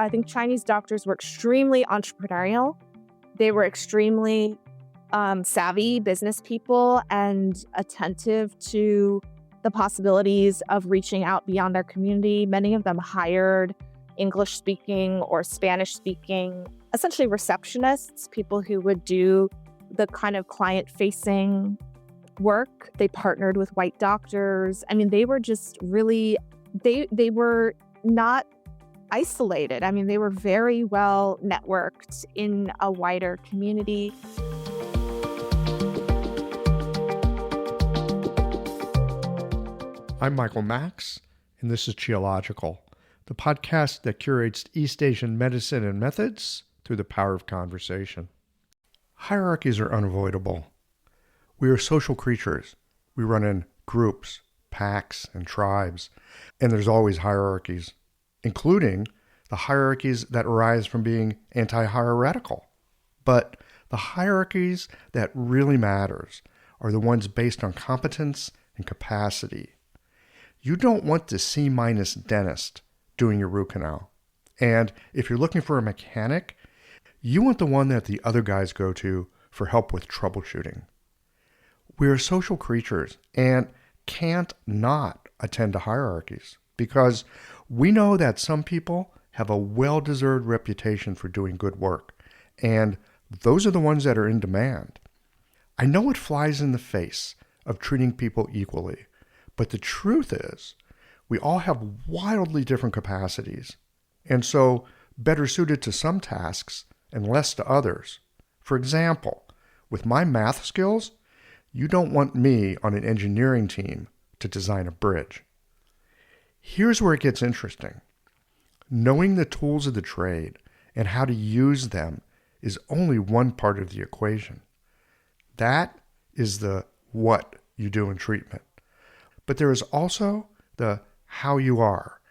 I think Chinese doctors were extremely entrepreneurial. They were extremely savvy business people and attentive to the possibilities of reaching out beyond their community. Many of them hired English-speaking or Spanish-speaking, essentially receptionists, people who would do the kind of client-facing work. They partnered with white doctors. I mean, they were just really, they were not isolated. I mean, they were very well networked in a wider community. I'm Michael Max, and this is Geological, the podcast that curates East Asian medicine and methods through the power of conversation. Hierarchies are unavoidable. We are social creatures. We run in groups, packs, and tribes, and there's always hierarchies, including the hierarchies that arise from being anti-hierarchical. But the hierarchies that really matters are the ones based on competence and capacity. You don't want the C- dentist doing your root canal. And if you're looking for a mechanic, you want the one that the other guys go to for help with troubleshooting. We are social creatures and can't not attend to hierarchies because we know that some people have a well-deserved reputation for doing good work, and those are the ones that are in demand. I know it flies in the face of treating people equally, but the truth is, we all have wildly different capacities, and so better suited to some tasks and less to others. For example, with my math skills, you don't want me on an engineering team to design a bridge. Here's where it gets interesting. Knowing the tools of the trade and how to use them is only one part of the equation. That is the what you do in treatment. But there is also the how you are,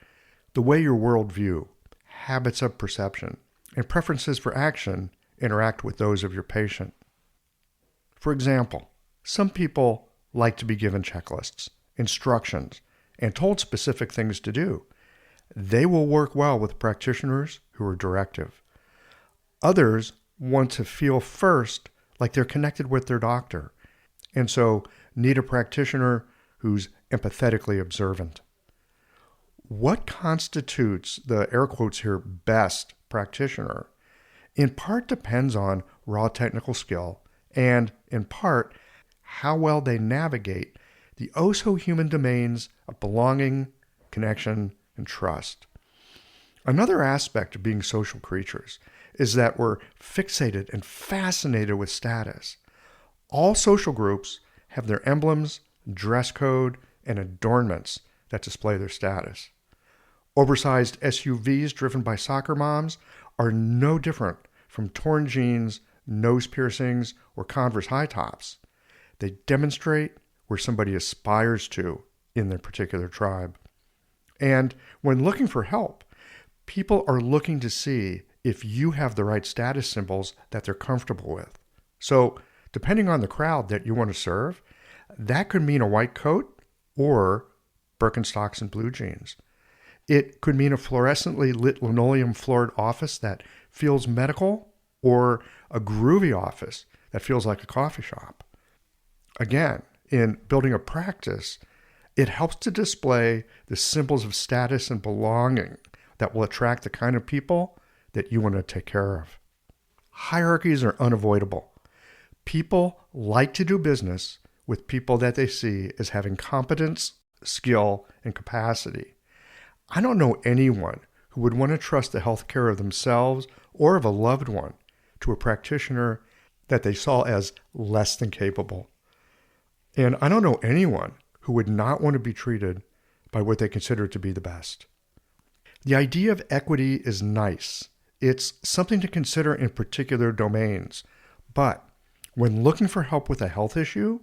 the way your worldview, habits of perception, and preferences for action interact with those of your patient. For example, some people like to be given checklists, instructions, and told specific things to do. They will work well with practitioners who are directive. Others want to feel first like they're connected with their doctor, and so need a practitioner who's empathetically observant. What constitutes the, air quotes here, best practitioner, in part depends on raw technical skill and, in part, how well they navigate the oh-so-human domains of belonging, connection, and trust. Another aspect of being social creatures is that we're fixated and fascinated with status. All social groups have their emblems, dress code, and adornments that display their status. Oversized SUVs driven by soccer moms are no different from torn jeans, nose piercings, or Converse high tops. They demonstrate where somebody aspires to in their particular tribe. And when looking for help, people are looking to see if you have the right status symbols that they're comfortable with. So, depending on the crowd that you want to serve, that could mean a white coat or Birkenstocks and blue jeans. It could mean a fluorescently lit linoleum-floored office that feels medical or a groovy office that feels like a coffee shop. Again, in building a practice, it helps to display the symbols of status and belonging that will attract the kind of people that you want to take care of. Hierarchies are unavoidable. People like to do business with people that they see as having competence, skill, and capacity. I don't know anyone who would want to trust the health care of themselves or of a loved one to a practitioner that they saw as less than capable. And I don't know anyone who would not want to be treated by what they consider to be the best. The idea of equity is nice. It's something to consider in particular domains. But when looking for help with a health issue,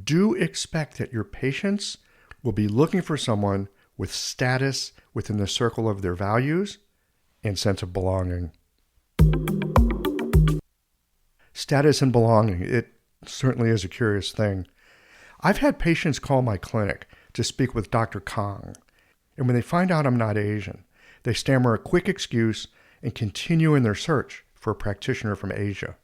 do expect that your patients will be looking for someone with status within the circle of their values and sense of belonging. Status and belonging, it certainly is a curious thing. I've had patients call my clinic to speak with Dr. Kong, and when they find out I'm not Asian, They stammer a quick excuse and continue in their search for a practitioner from Asia.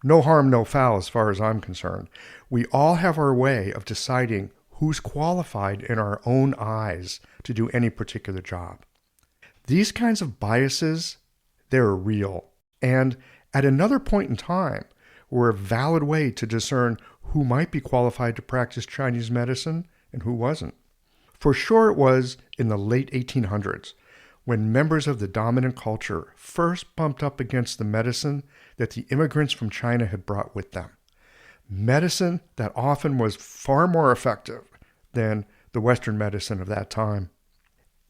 No harm, no foul as far as I'm concerned. We all have our way of deciding who's qualified in our own eyes to do any particular job. These kinds of biases, they're real. And at another point in time, were a valid way to discern who might be qualified to practice Chinese medicine and who wasn't. For sure it was in the late 1800s, when members of the dominant culture first bumped up against the medicine that the immigrants from China had brought with them. Medicine that often was far more effective than the Western medicine of that time.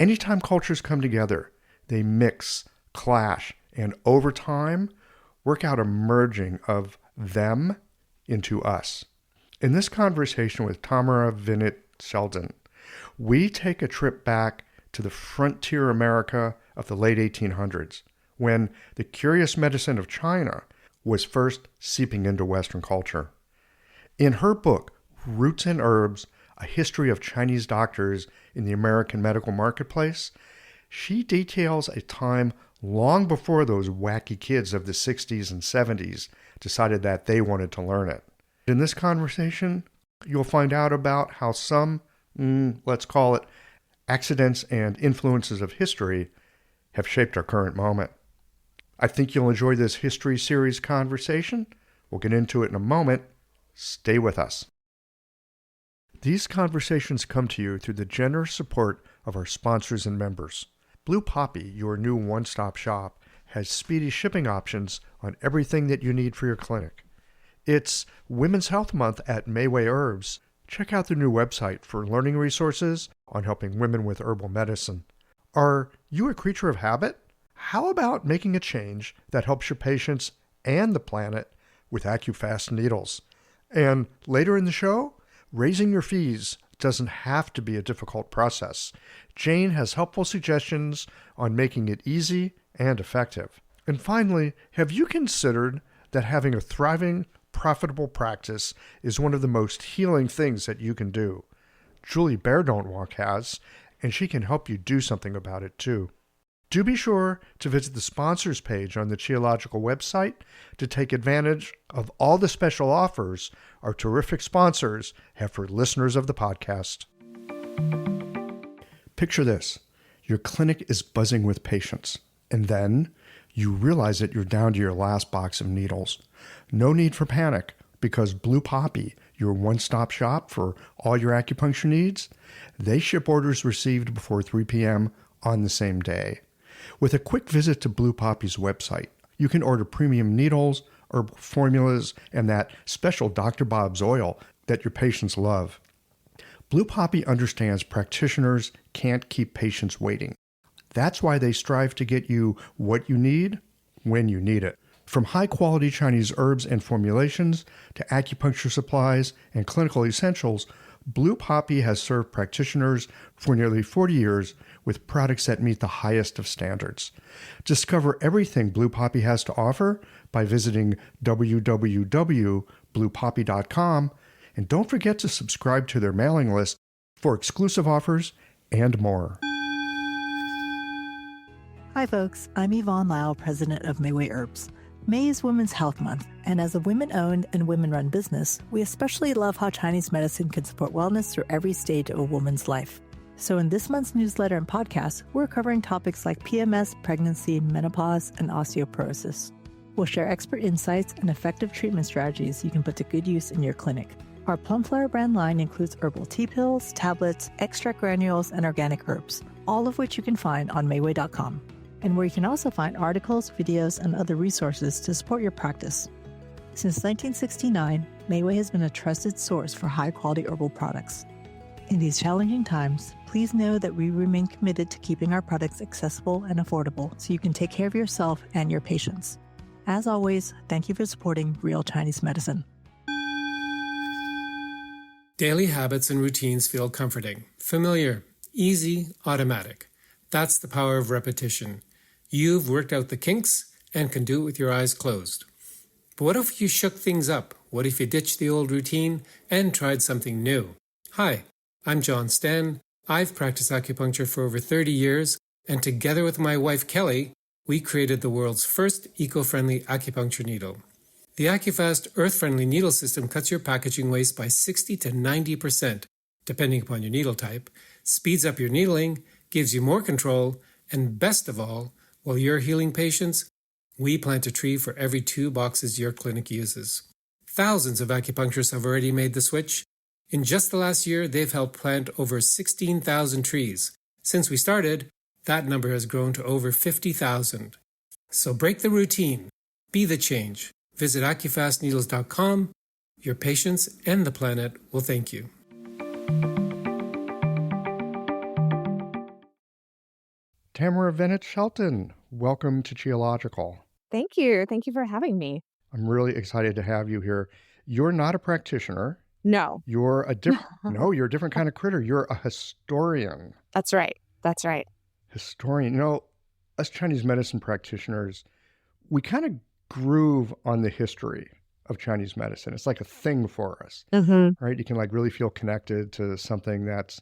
Anytime cultures come together, they mix, clash, and over time, work out a merging of them into us. In this conversation with Tamara Venit-Shelton, we take a trip back to the frontier America of the late 1800s, when the curious medicine of China was first seeping into Western culture. In her book, Roots and Herbs, A History of Chinese Doctors in the American Medical Marketplace, she details a time long before those wacky kids of the 60s and 70s decided that they wanted to learn it. In this conversation, you'll find out about how some, let's call it, accidents and influences of history have shaped our current moment. I think you'll enjoy this history series conversation. We'll get into it in a moment. Stay with us. These conversations come to you through the generous support of our sponsors and members. Blue Poppy, your new one-stop shop, has speedy shipping options on everything that you need for your clinic. It's Women's Health Month at Mayway Herbs. Check out the new website for learning resources on helping women with herbal medicine. Are you a creature of habit? How about making a change that helps your patients and the planet with AccuFast needles? And later in the show, raising your fees doesn't have to be a difficult process. Jane has helpful suggestions on making it easy and effective. And finally, have you considered that having a thriving, profitable practice is one of the most healing things that you can do? Julie Bear Don't Walk has, and she can help you do something about it too. Do be sure to visit the sponsors page on the Qiological website to take advantage of all the special offers our terrific sponsors have for listeners of the podcast. Picture this. Your clinic is buzzing with patients, and then you realize that you're down to your last box of needles. No need for panic, because Blue Poppy, your one-stop shop for all your acupuncture needs, they ship orders received before 3 p.m. on the same day. With a quick visit to Blue Poppy's website, you can order premium needles, herbal formulas, and that special Dr. Bob's oil that your patients love. Blue Poppy understands practitioners can't keep patients waiting. That's why they strive to get you what you need when you need it. From high-quality Chinese herbs and formulations to acupuncture supplies and clinical essentials, Blue Poppy has served practitioners for nearly 40 years with products that meet the highest of standards. Discover everything Blue Poppy has to offer by visiting www.bluepoppy.com, and don't forget to subscribe to their mailing list for exclusive offers and more. Hi folks, I'm Yvonne Lau, president of Mayway Herbs. May is Women's Health Month, and as a women-owned and women-run business, we especially love how Chinese medicine can support wellness through every stage of a woman's life. So in this month's newsletter and podcast, we're covering topics like PMS, pregnancy, menopause, and osteoporosis. We'll share expert insights and effective treatment strategies you can put to good use in your clinic. Our Plumflower brand line includes herbal tea pills, tablets, extract granules, and organic herbs, all of which you can find on Mayway.com, and where you can also find articles, videos, and other resources to support your practice. Since 1969, Mayway has been a trusted source for high-quality herbal products. In these challenging times, please know that we remain committed to keeping our products accessible and affordable so you can take care of yourself and your patients. As always, thank you for supporting Real Chinese Medicine. Daily habits and routines feel comforting, familiar, easy, automatic. That's the power of repetition. You've worked out the kinks and can do it with your eyes closed. But what if you shook things up? What if you ditched the old routine and tried something new? Hi, I'm John Sten. I've practiced acupuncture for over 30 years, And together with my wife, Kelly, we created the world's first eco-friendly acupuncture needle. The AcuFast earth-friendly needle system cuts your packaging waste by 60 to 90%, depending upon your needle type, speeds up your needling, gives you more control, and best of all, while you're healing patients, we plant a tree for every 2 boxes your clinic uses. Thousands of acupuncturists have already made the switch. In just the last year, they've helped plant over 16,000 trees. Since we started, that number has grown to over 50,000. So break the routine. Be the change. Visit acufastneedles.com. Your patients and the planet will thank you. Tamara Venit-Shelton, welcome to Geological. Thank you. Thank you for having me. I'm really excited to have you here. You're not a practitioner. No. You're a different you're a different kind of critter. You're a historian. That's right. That's right. Historian. You know, us Chinese medicine practitioners, we kind of groove on the history of Chinese medicine. It's like a thing for us, right? You can like really feel connected to something that's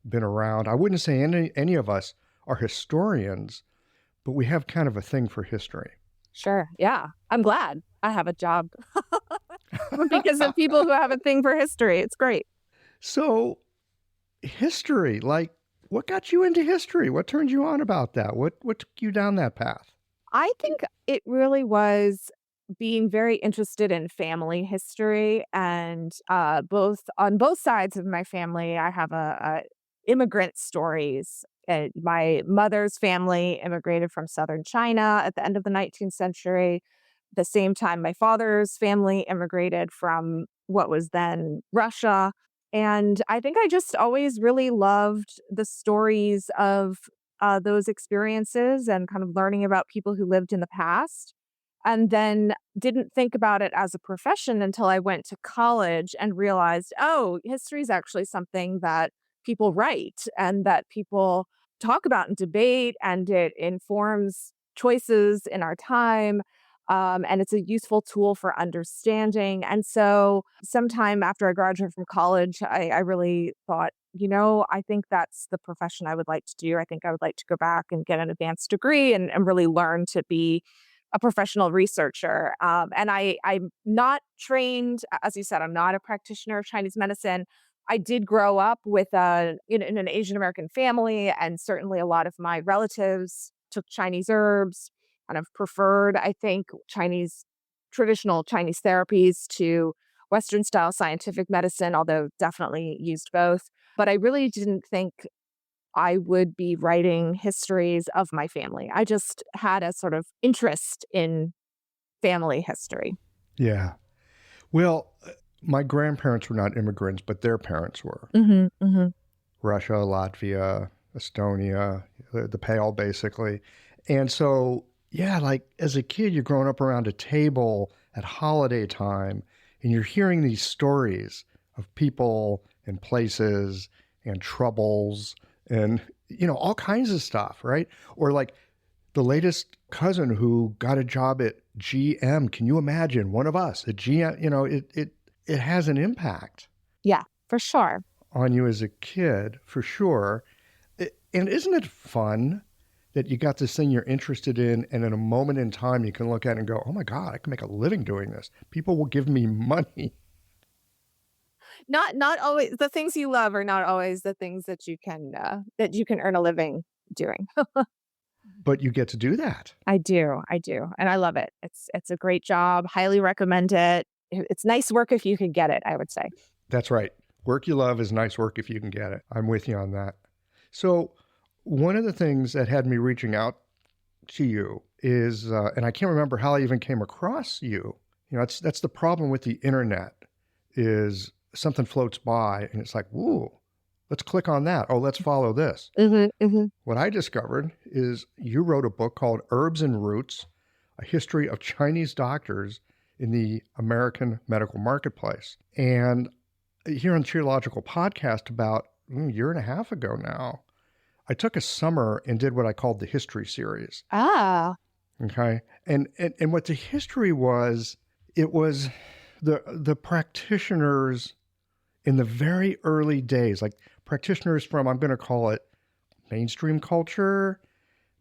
been around. I wouldn't say any of us are historians, but we have kind of a thing for history. Sure. Yeah. I'm glad I have a job because of people who have a thing for history. It's great. So history, like what got you into history? What turned you on about that? What took you down that path? I think it really was being very interested in family history, and on both sides of my family, I have a immigrant stories. My mother's family immigrated from southern China at the end of the 19th century. At the same time, my father's family immigrated from what was then Russia. And I think I just always really loved the stories of those experiences and kind of learning about people who lived in the past. And then didn't think about it as a profession until I went to college and realized, oh, history is actually something that people write and that people talk about and debate, and it informs choices in our time. And it's a useful tool for understanding. And so sometime after I graduated from college, I really thought, I think that's the profession I would like to do. I think I would like to go back and get an advanced degree and really learn to be a professional researcher. And I'm not trained, as you said, I'm not a practitioner of Chinese medicine. I did grow up with in an Asian American family, and certainly a lot of my relatives took Chinese herbs, kind of preferred, I think, traditional Chinese therapies to Western style scientific medicine, although definitely used both. But I really didn't think I would be writing histories of my family. I just had a sort of interest in family history. Yeah. Well, my grandparents were not immigrants, but their parents were. Russia, Latvia, Estonia, the Pale, basically. And so, yeah, like as a kid, you're growing up around a table at holiday time, and you're hearing these stories of people and places and troubles and, all kinds of stuff, right? Or like the latest cousin who got a job at GM. Can you imagine one of us at GM? It has an impact. Yeah, for sure. On you as a kid, for sure. And isn't it fun that you got this thing you're interested in, and in a moment in time you can look at it and go, oh my God, I can make a living doing this. People will give me money. Not always the things you love are not always the things that you can earn a living doing. But you get to do that. I do. And I love it. It's a great job. Highly recommend it. It's nice work if you can get it, I would say. That's right. Work you love is nice work if you can get it. I'm with you on that. So one of the things that had me reaching out to you is, and I can't remember how I even came across you. That's the problem with the internet, is something floats by and it's like, woo, let's click on that. Oh, let's follow this. What I discovered is you wrote a book called Herbs and Roots, A History of Chinese Doctors in the American Medical Marketplace. And here on the Geological Podcast about a year and a half ago now, I took a summer and did what I called the history series. Ah. Okay. And what the history was, it was the practitioners in the very early days, like practitioners from, I'm going to call it mainstream culture,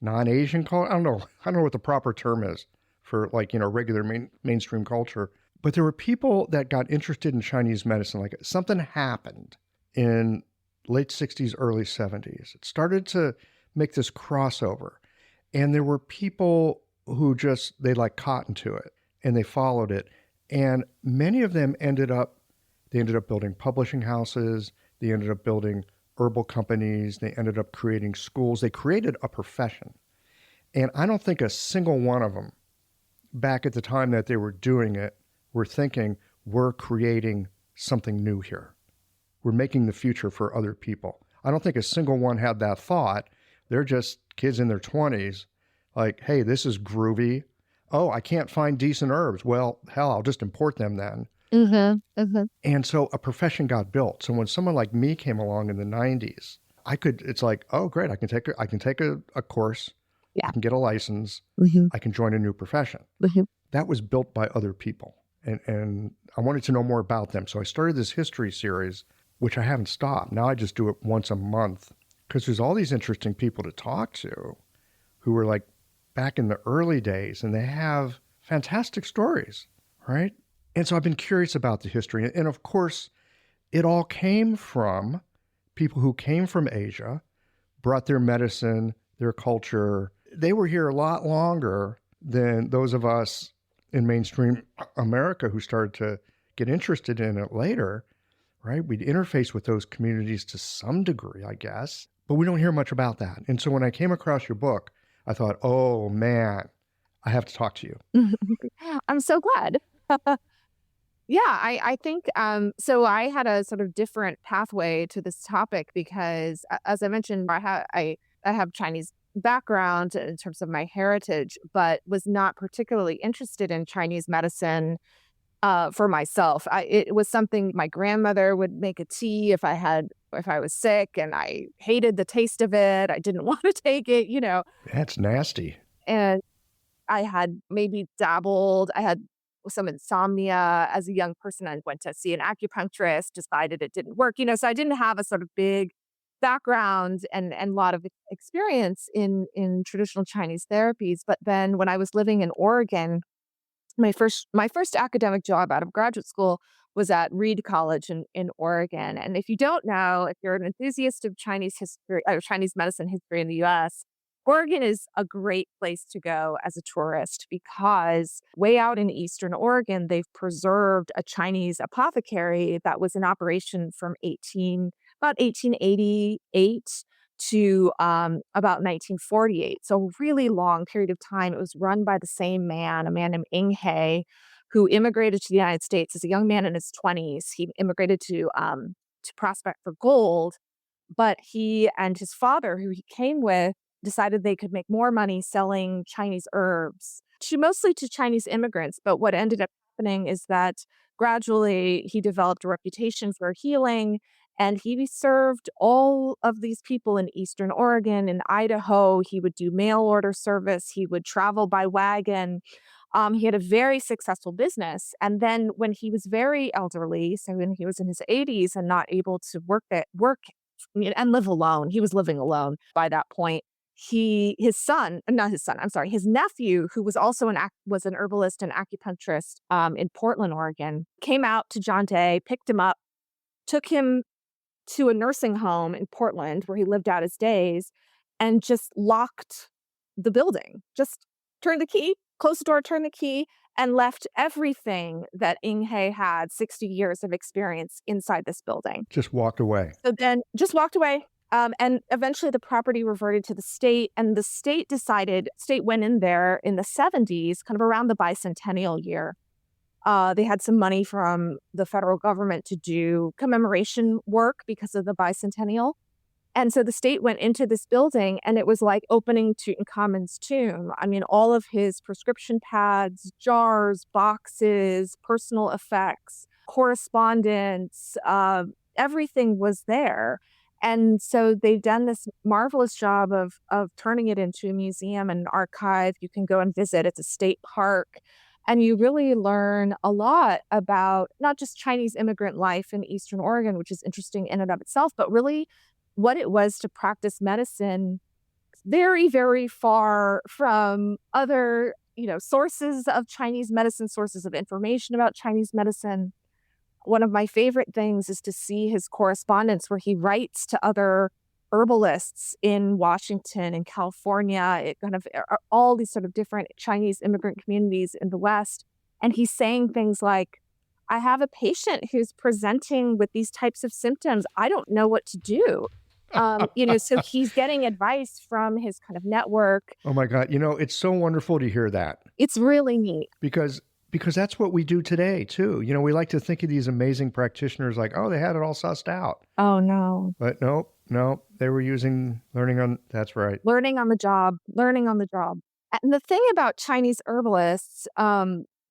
non-Asian culture. I don't know what the proper term is for like, regular mainstream culture. But there were people that got interested in Chinese medicine. Like something happened in late 60s, early 70s. It started to make this crossover. And there were people who they like cotton to it and they followed it. And many of them ended up building publishing houses. They ended up building herbal companies. They ended up creating schools. They created a profession. And I don't think a single one of them back at the time that they were doing it were thinking, we're creating something new here. We're making the future for other people. I don't think a single one had that thought. They're just kids in their 20s, like, hey, this is groovy. Oh, I can't find decent herbs. Well, hell, I'll just import them then. Mm-hmm. Mm-hmm. And so a profession got built. So when someone like me came along in the 90s, it's like, oh, great, I can take a course. Yeah. I can get a license. Mm-hmm. I can join a new profession. Mm-hmm. That was built by other people. And I wanted to know more about them. So I started this history series, which I haven't stopped. Now I just do it once a month because there's all these interesting people to talk to who were like back in the early days, and they have fantastic stories, right? And so I've been curious about the history. And of course, it all came from people who came from Asia, brought their medicine, their culture. They were here a lot longer than those of us in mainstream America who started to get interested in it later, right? We'd interface with those communities to some degree, I guess, but we don't hear much about that. And so when I came across your book, I thought, oh man, I have to talk to you. I'm so glad. Yeah, I think so. I had a sort of different pathway to this topic because, as I mentioned, I have Chinese background in terms of my heritage, but was not particularly interested in Chinese medicine for myself. It was something my grandmother would make a tea if I was sick, and I hated the taste of it. I didn't want to take it, That's nasty. And I had maybe dabbled. I had some insomnia as a young person. I went to see an acupuncturist, decided it didn't work, so I didn't have a sort of big background and a lot of experience in traditional Chinese therapies. But then when I was living in Oregon, my first academic job out of graduate school was at Reed College in Oregon. And if you don't know, if you're an enthusiast of Chinese history or Chinese medicine history in the US, Oregon is a great place to go as a tourist because way out in Eastern Oregon, they've preserved a Chinese apothecary that was in operation from about 1888 to about 1948. So a really long period of time. It was run by the same man, a man named Inge, who immigrated to the United States as a young man in his 20s. He immigrated to prospect for gold, but he and his father, who he came with, decided they could make more money selling Chinese herbs mostly to Chinese immigrants. But what ended up happening is that gradually he developed a reputation for healing, and he served all of these people in Eastern Oregon and Idaho. He would do mail order service. He would travel by wagon. He had a very successful business. And then when he was very elderly, so when he was in his 80s and not able to work and live alone, he was living alone by that point. His nephew, who was also was an herbalist and acupuncturist in Portland, Oregon, came out to John Day, picked him up, took him to a nursing home in Portland where he lived out his days, and just locked the building. Just turned the key, closed the door, turned the key, and left everything that Inge had 60 years of experience inside this building. Just walked away. So then just walked away. And eventually the property reverted to the state, and the state went in there in the 70s, kind of around the bicentennial year. They had some money from the federal government to do commemoration work because of the bicentennial. And so the state went into this building, and it was like opening Tutankhamun's tomb. I mean, all of his prescription pads, jars, boxes, personal effects, correspondence, everything was there. And so they've done this marvelous job of turning it into a museum and an archive. You can go and visit. It's a state park. And you really learn a lot about not just Chinese immigrant life in Eastern Oregon, which is interesting in and of itself, but really what it was to practice medicine very, very far from other, sources of Chinese medicine, sources of information about Chinese medicine. One of my favorite things is to see his correspondence where he writes to other herbalists in Washington and California, all these sort of different Chinese immigrant communities in the West. And he's saying things like, I have a patient who's presenting with these types of symptoms. I don't know what to do. So he's getting advice from his kind of network. Oh my God. It's so wonderful to hear that. It's really neat. Because that's what we do today too. We like to think of these amazing practitioners like, oh, they had it all sussed out. Oh, no. But no, they were that's right. Learning on the job. And the thing about Chinese herbalists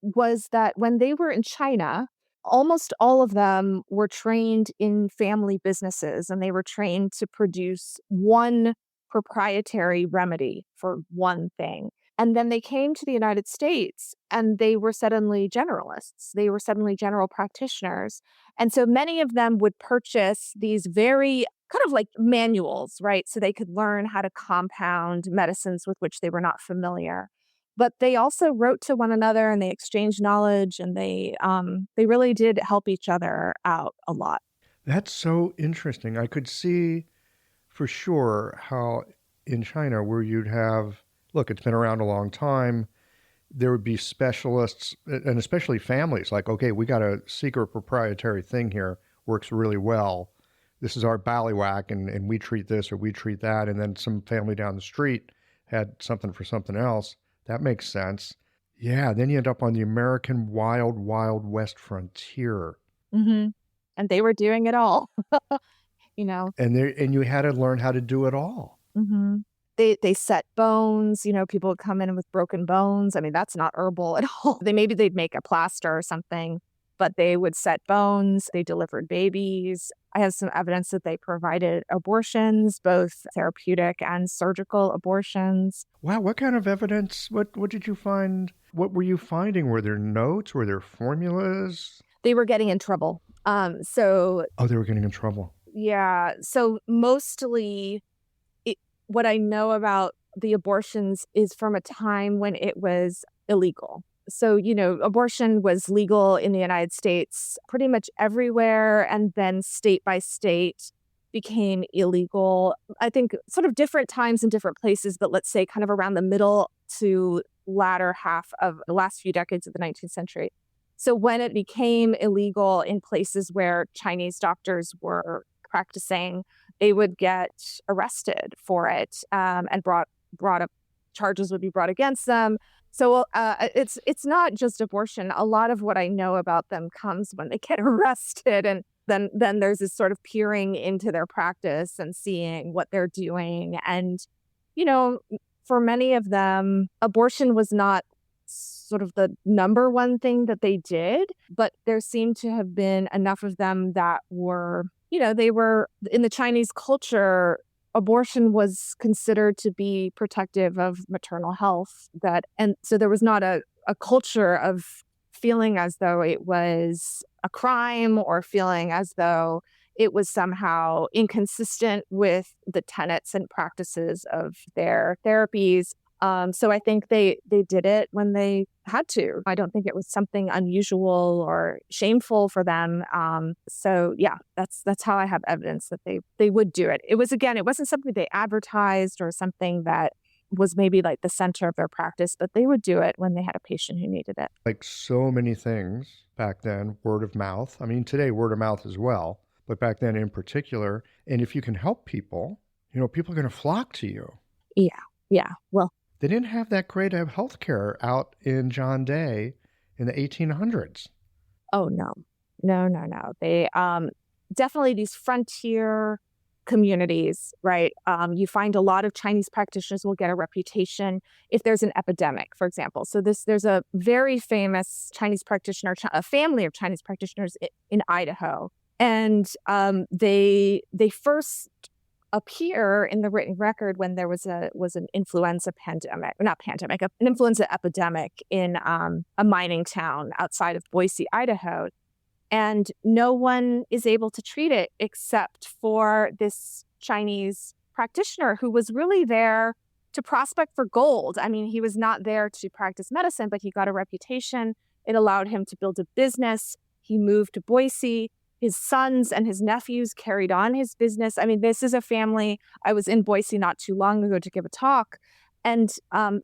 was that when they were in China, almost all of them were trained in family businesses, and they were trained to produce one proprietary remedy for one thing. And then they came to the United States and they were suddenly generalists. They were suddenly general practitioners. And so many of them would purchase these very kind of like manuals, right? So they could learn how to compound medicines with which they were not familiar. But they also wrote to one another and they exchanged knowledge, and they really did help each other out a lot. That's so interesting. I could see for sure how in China, where you'd have, look, it's been around a long time, there would be specialists, and especially families, like, okay, we got a secret proprietary thing here, works really well. This is our ballywhack, and we treat this or we treat that. And then some family down the street had something for something else. That makes sense. Yeah, then you end up on the American wild, wild West frontier. Mm-hmm. And they were doing it all, And you had to learn how to do it all. Mm-hmm. They set bones, people would come in with broken bones. I mean, that's not herbal at all. They'd make a plaster or something, but they would set bones. They delivered babies. I have some evidence that they provided abortions, both therapeutic and surgical abortions. Wow, what kind of evidence? What did you find? What were you finding? Were there notes? Were there formulas? They were getting in trouble. Oh, they were getting in trouble. Yeah. So mostly what I know about the abortions is from a time when it was illegal. So, abortion was legal in the United States pretty much everywhere, and then state by state became illegal. I think sort of different times in different places, but let's say kind of around the middle to latter half of the last few decades of the 19th century. So when it became illegal in places where Chinese doctors were practicing, they would get arrested for it, and brought up charges would be brought against them. So it's not just abortion. A lot of what I know about them comes when they get arrested, and then there's this sort of peering into their practice and seeing what they're doing. And for many of them, abortion was not sort of the number one thing that they did, but there seemed to have been enough of them that were, they were in the Chinese culture. Abortion was considered to be protective of maternal health, and so there was not a culture of feeling as though it was a crime or feeling as though it was somehow inconsistent with the tenets and practices of their therapies. So I think they did it when they had to. I don't think it was something unusual or shameful for them. So yeah, that's how I have evidence that they would do it. It wasn't something they advertised or something that was maybe like the center of their practice, but they would do it when they had a patient who needed it. Like so many things back then, word of mouth. I mean, today word of mouth as well, but back then in particular. And if you can help people, people are going to flock to you. Yeah. Well, they didn't have that great of healthcare out in John Day in the 1800s. Oh, no. They definitely these frontier communities, right? You find a lot of Chinese practitioners will get a reputation if there's an epidemic, for example. So there's a very famous Chinese practitioner, a family of Chinese practitioners in Idaho. And they first appear in the written record when there was an influenza an influenza epidemic in a mining town outside of Boise, Idaho. And no one is able to treat it except for this Chinese practitioner who was really there to prospect for gold. I mean, he was not there to practice medicine, but he got a reputation. It allowed him to build a business. He moved to Boise. His sons and his nephews carried on his business. I mean, this is a family. I was in Boise not too long ago to give a talk, and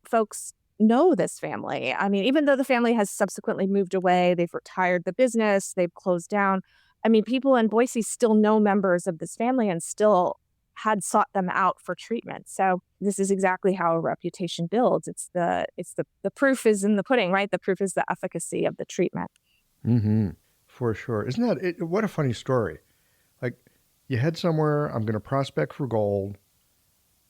folks know this family. I mean, even though the family has subsequently moved away, they've retired the business, they've closed down. I mean, people in Boise still know members of this family and still had sought them out for treatment. So this is exactly how a reputation builds. It's the proof is in the pudding, right? The proof is the efficacy of the treatment. Mm-hmm. For sure. Isn't that it? What a funny story. Like, you head somewhere, I'm going to prospect for gold.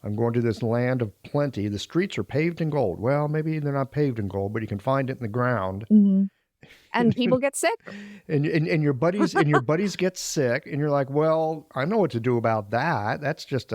I'm going to this land of plenty. The streets are paved in gold. Well, maybe they're not paved in gold, but you can find it in the ground. Mm-hmm. And people get sick. And your buddies get sick, and you're like, well, I know what to do about that. That's just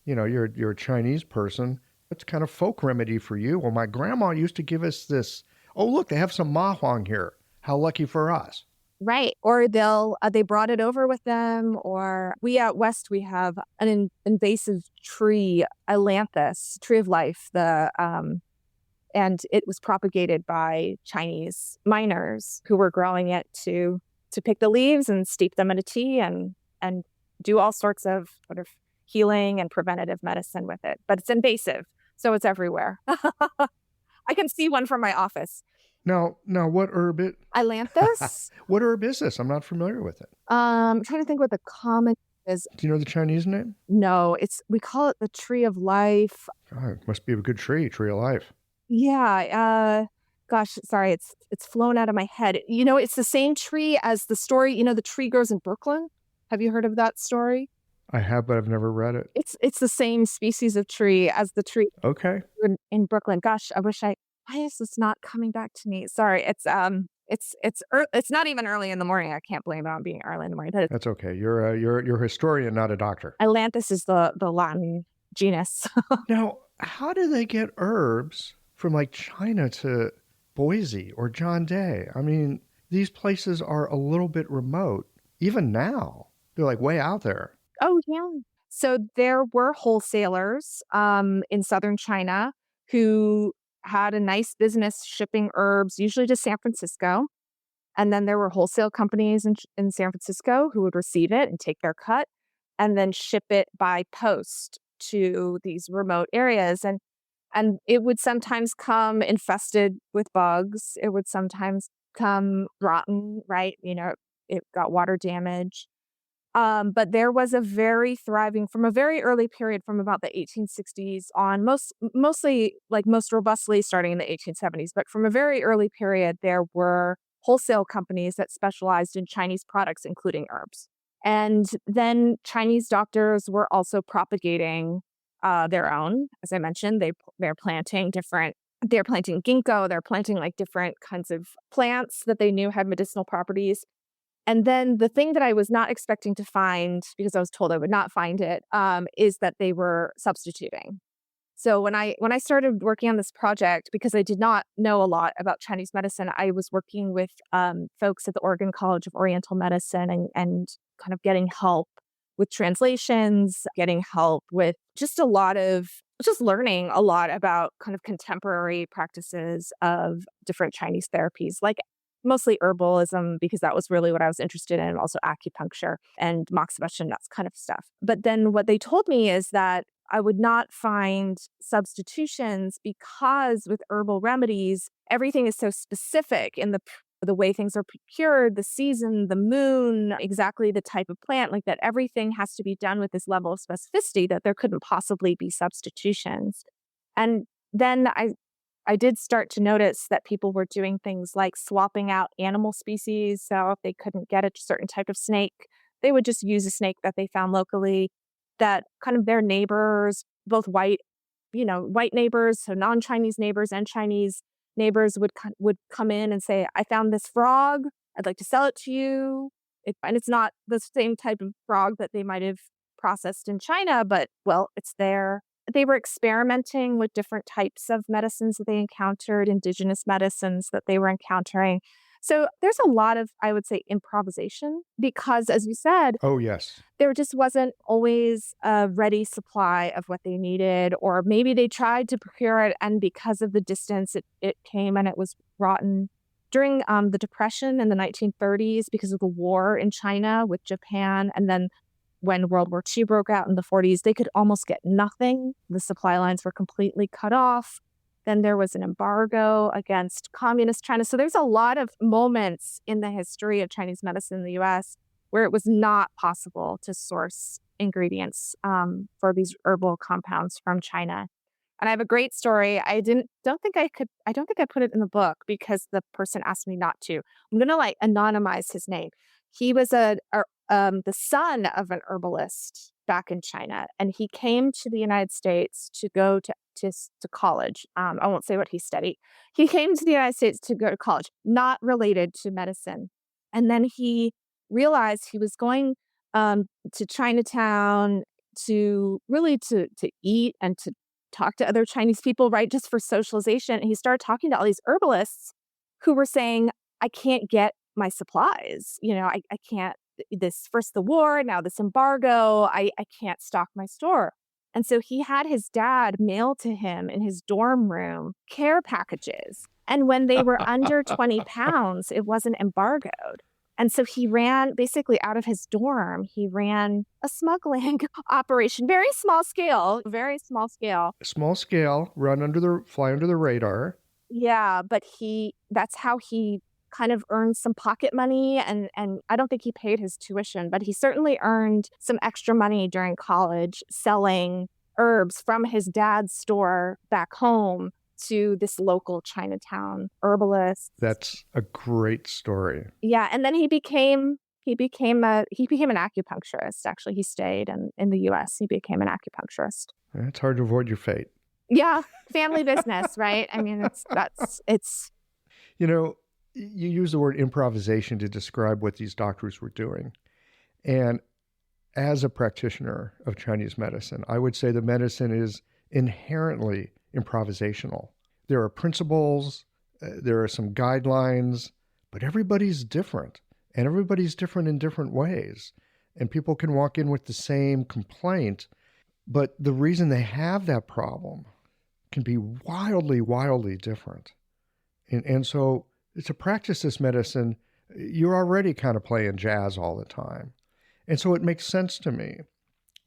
you're a Chinese person. It's kind of folk remedy for you. Well, my grandma used to give us this. Oh, look, they have some ma huang here. How lucky for us. Right. Or they brought it over with them. Or we out west, we have an invasive tree, ailanthus, tree of life. And it was propagated by Chinese miners who were growing it to pick the leaves and steep them in a tea and do all sorts of sort of healing and preventative medicine with it. But it's invasive, so it's everywhere. I can see one from my office. Now, what herb it? Ailanthus. What herb is this? I'm not familiar with it. I'm trying to think what the common is. Do you know the Chinese name? No, we call it the tree of life. Oh, it must be a good tree of life. Yeah. Gosh, sorry, it's flown out of my head. You know, it's the same tree as the story. You know, the tree grows in Brooklyn. Have you heard of that story? I have, but I've never read it. It's the same species of tree as the tree. Okay. In Brooklyn. Gosh, why is this not coming back to me? Sorry, it's not even early in the morning. I can't blame it on being early in the morning. That's okay. You're a historian, not a doctor. Ailanthus is the Latin genus. Now, how do they get herbs from like China to Boise or John Day? I mean, these places are a little bit remote. Even now, they're like way out there. Oh, yeah. So there were wholesalers in southern China who had a nice business shipping herbs, usually to San Francisco. And then there were wholesale companies in San Francisco who would receive it and take their cut and then ship it by post to these remote areas. And it would sometimes come infested with bugs. It would sometimes come rotten, right? You know, it got water damage. But there was a very thriving, from a very early period, from about the 1860s on, mostly like most robustly starting in the 1870s. But from a very early period, there were wholesale companies that specialized in Chinese products, including herbs. And then Chinese doctors were also propagating their own. As I mentioned, they're planting ginkgo, they're planting like different kinds of plants that they knew had medicinal properties. And then the thing that I was not expecting to find, because I was told I would not find it, is that they were substituting. So when I started working on this project, because I did not know a lot about Chinese medicine, I was working with folks at the Oregon College of Oriental Medicine and kind of getting help with translations, getting help with just learning a lot about kind of contemporary practices of different Chinese therapies, like mostly herbalism, because that was really what I was interested in, and also acupuncture and moxibustion, that kind of stuff. But then what they told me is that I would not find substitutions because with herbal remedies, everything is so specific in the way things are procured, the season, the moon, exactly the type of plant, like that everything has to be done with this level of specificity that there couldn't possibly be substitutions. And then I did start to notice that people were doing things like swapping out animal species. So if they couldn't get a certain type of snake, they would just use a snake that they found locally, that kind of their neighbors, both white neighbors, so non-Chinese neighbors and Chinese neighbors would come in and say, I found this frog, I'd like to sell it to you. And it's not the same type of frog that they might have processed in China, but well, it's there. They were experimenting with different types of medicines that they encountered, indigenous medicines that they were encountering. So there's a lot of, I would say, improvisation because, as you said, Oh, yes. there just wasn't always a ready supply of what they needed, or maybe they tried to procure it, and because of the distance, it came and it was rotten. During the Depression in the 1930s, because of the war in China with Japan, and then when World War II broke out in the 40s, they could almost get nothing. The supply lines were completely cut off. Then there was an embargo against communist China. So there's a lot of moments in the history of Chinese medicine in the US where it was not possible to source ingredients for these herbal compounds from China. And I have a great story. I don't think I put it in the book because the person asked me not to. I'm going to anonymize his name. He was the son of an herbalist back in China, and he came to the United States to go to college. I won't say what he studied. He came to the United States to go to college, not related to medicine. And then he realized he was going to Chinatown to eat and to talk to other Chinese people, right? Just for socialization. And he started talking to all these herbalists who were saying, I can't get my supplies. I can't, first the war, now this embargo, I can't stock my store. And so he had his dad mail to him in his dorm room care packages. And when they were under 20 pounds, it wasn't embargoed. And so he ran basically out of his dorm. He ran a smuggling operation, very small scale. Small scale, fly under the radar. Yeah, but that's how he kind of earned some pocket money. And I don't think he paid his tuition, but he certainly earned some extra money during college selling herbs from his dad's store back home to this local Chinatown herbalist. That's a great story. Yeah, and then he became an acupuncturist. Actually, he stayed in the U.S. He became an acupuncturist. It's hard to avoid your fate. Yeah, family business, right? I mean, it's. You use the word improvisation to describe what these doctors were doing, and as a practitioner of Chinese medicine, I would say the medicine is inherently improvisational. There are principles, there are some guidelines, but everybody's different, and everybody's different in different ways. And people can walk in with the same complaint, but the reason they have that problem can be wildly, wildly different. And so to practice this medicine, you're already kind of playing jazz all the time. And so it makes sense to me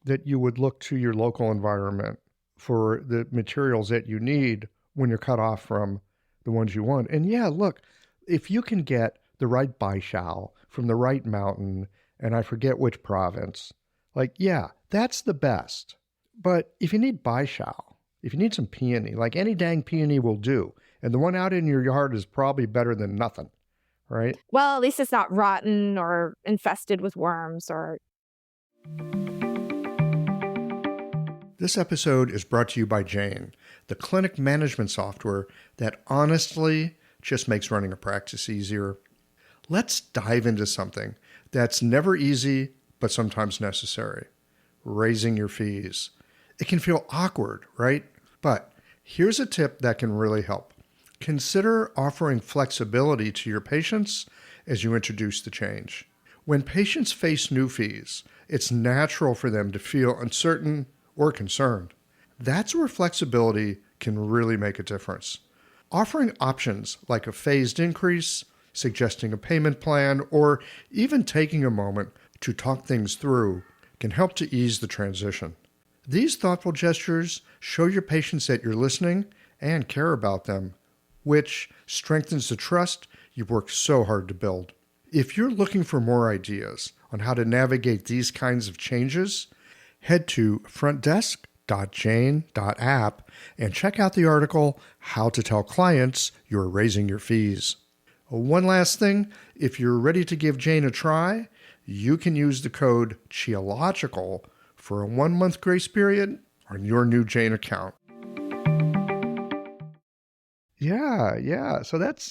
that you would look to your local environment for the materials that you need when you're cut off from the ones you want. And yeah, look, if you can get the right baishao from the right mountain, and I forget which province, that's the best. But if you need baishao, if you need some peony, any dang peony will do. And the one out in your yard is probably better than nothing, right? Well, at least it's not rotten or infested with worms or... This episode is brought to you by Jane, the clinic management software that honestly just makes running a practice easier. Let's dive into something that's never easy, but sometimes necessary: raising your fees. It can feel awkward, right? But here's a tip that can really help. Consider offering flexibility to your patients as you introduce the change. When patients face new fees, it's natural for them to feel uncertain or concerned. That's where flexibility can really make a difference. Offering options like a phased increase, suggesting a payment plan, or even taking a moment to talk things through can help to ease the transition. These thoughtful gestures show your patients that you're listening and care about them, which strengthens the trust you've worked so hard to build. If you're looking for more ideas on how to navigate these kinds of changes, head to frontdesk.jane.app and check out the article, How to Tell Clients You're Raising Your Fees. One last thing, if you're ready to give Jane a try, you can use the code CHIOLOGICAL for a 1-month grace period on your new Jane account. Yeah. So that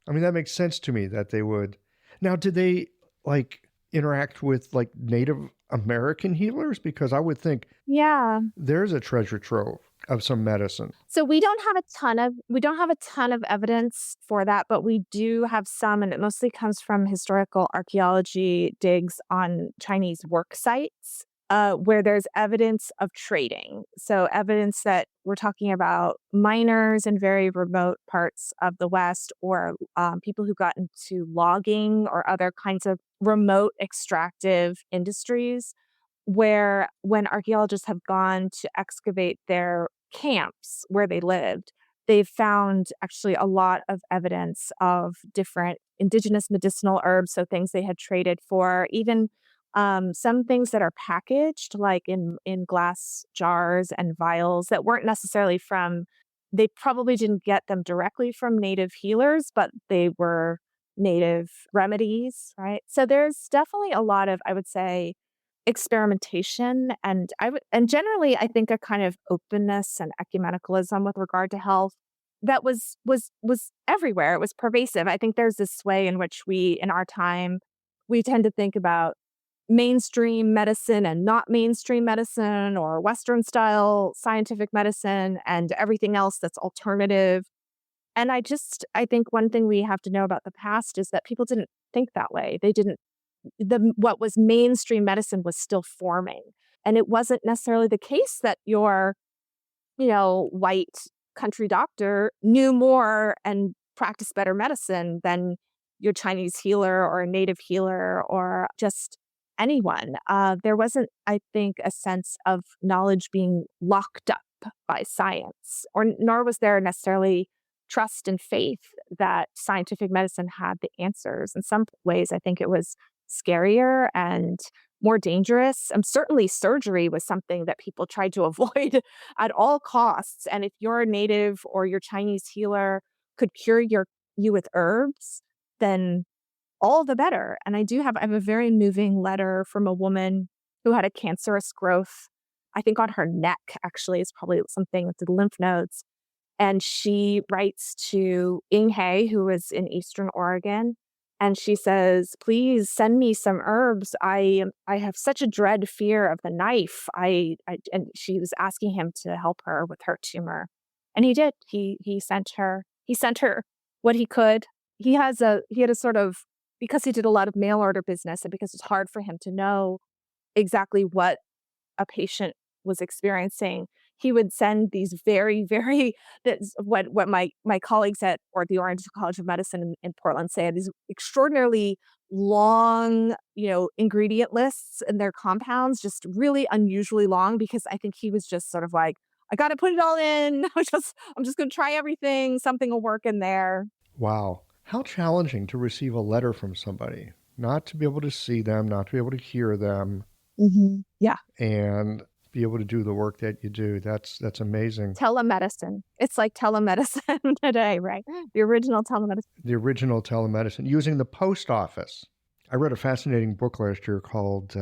makes sense to me that they would. Now, did they interact with Native American healers? Because I would think, yeah, there's a treasure trove. of some medicine? So we don't have a ton of evidence for that, but we do have some, and it mostly comes from historical archaeology digs on Chinese work sites, where there's evidence of trading. So evidence that we're talking about miners in very remote parts of the West, or people who got into logging or other kinds of remote extractive industries, where when archaeologists have gone to excavate their camps where they lived, they've found actually a lot of evidence of different indigenous medicinal herbs, so things they had traded for, even some things that are packaged like in glass jars and vials that weren't necessarily from, they probably didn't get them directly from native healers, but they were native remedies, right? So there's definitely a lot of, I would say, experimentation, and and generally I think a kind of openness and ecumenicalism with regard to health that was everywhere. It was pervasive. I think there's this way in which we in our time we tend to think about mainstream medicine and not mainstream medicine, or Western style scientific medicine and everything else that's alternative. And I think one thing we have to know about the past is that people didn't think that way. They didn't, what was mainstream medicine was still forming. And it wasn't necessarily the case that your, white country doctor knew more and practiced better medicine than your Chinese healer or a native healer or just anyone. There wasn't, I think, a sense of knowledge being locked up by science, or nor was there necessarily trust and faith that scientific medicine had the answers. In some ways, I think it was scarier and more dangerous. Certainly surgery was something that people tried to avoid at all costs. And if your native or your Chinese healer could cure you with herbs, then all the better. And I have a very moving letter from a woman who had a cancerous growth, I think on her neck, actually, is probably something with the lymph nodes. And she writes to Inghe, who is in Eastern Oregon, and she says, "Please send me some herbs. I have such a dread fear of the knife." And she was asking him to help her with her tumor, and he did. He sent her what he could. He had a sort of, because he did a lot of mail order business, and because it's hard for him to know exactly what a patient was experiencing, he would send these very, very, that's what my colleagues at or the Oriental College of Medicine in Portland say, these extraordinarily long, ingredient lists and their compounds, just really unusually long, because I think he was just sort of like, I got to put it all in. I'm just going to try everything. Something will work in there. Wow. How challenging to receive a letter from somebody, not to be able to see them, not to be able to hear them. Mm-hmm. Yeah. And be able to do the work that you do. That's amazing. Telemedicine. It's like telemedicine today, right? The original telemedicine. Using the post office. I read a fascinating book last year called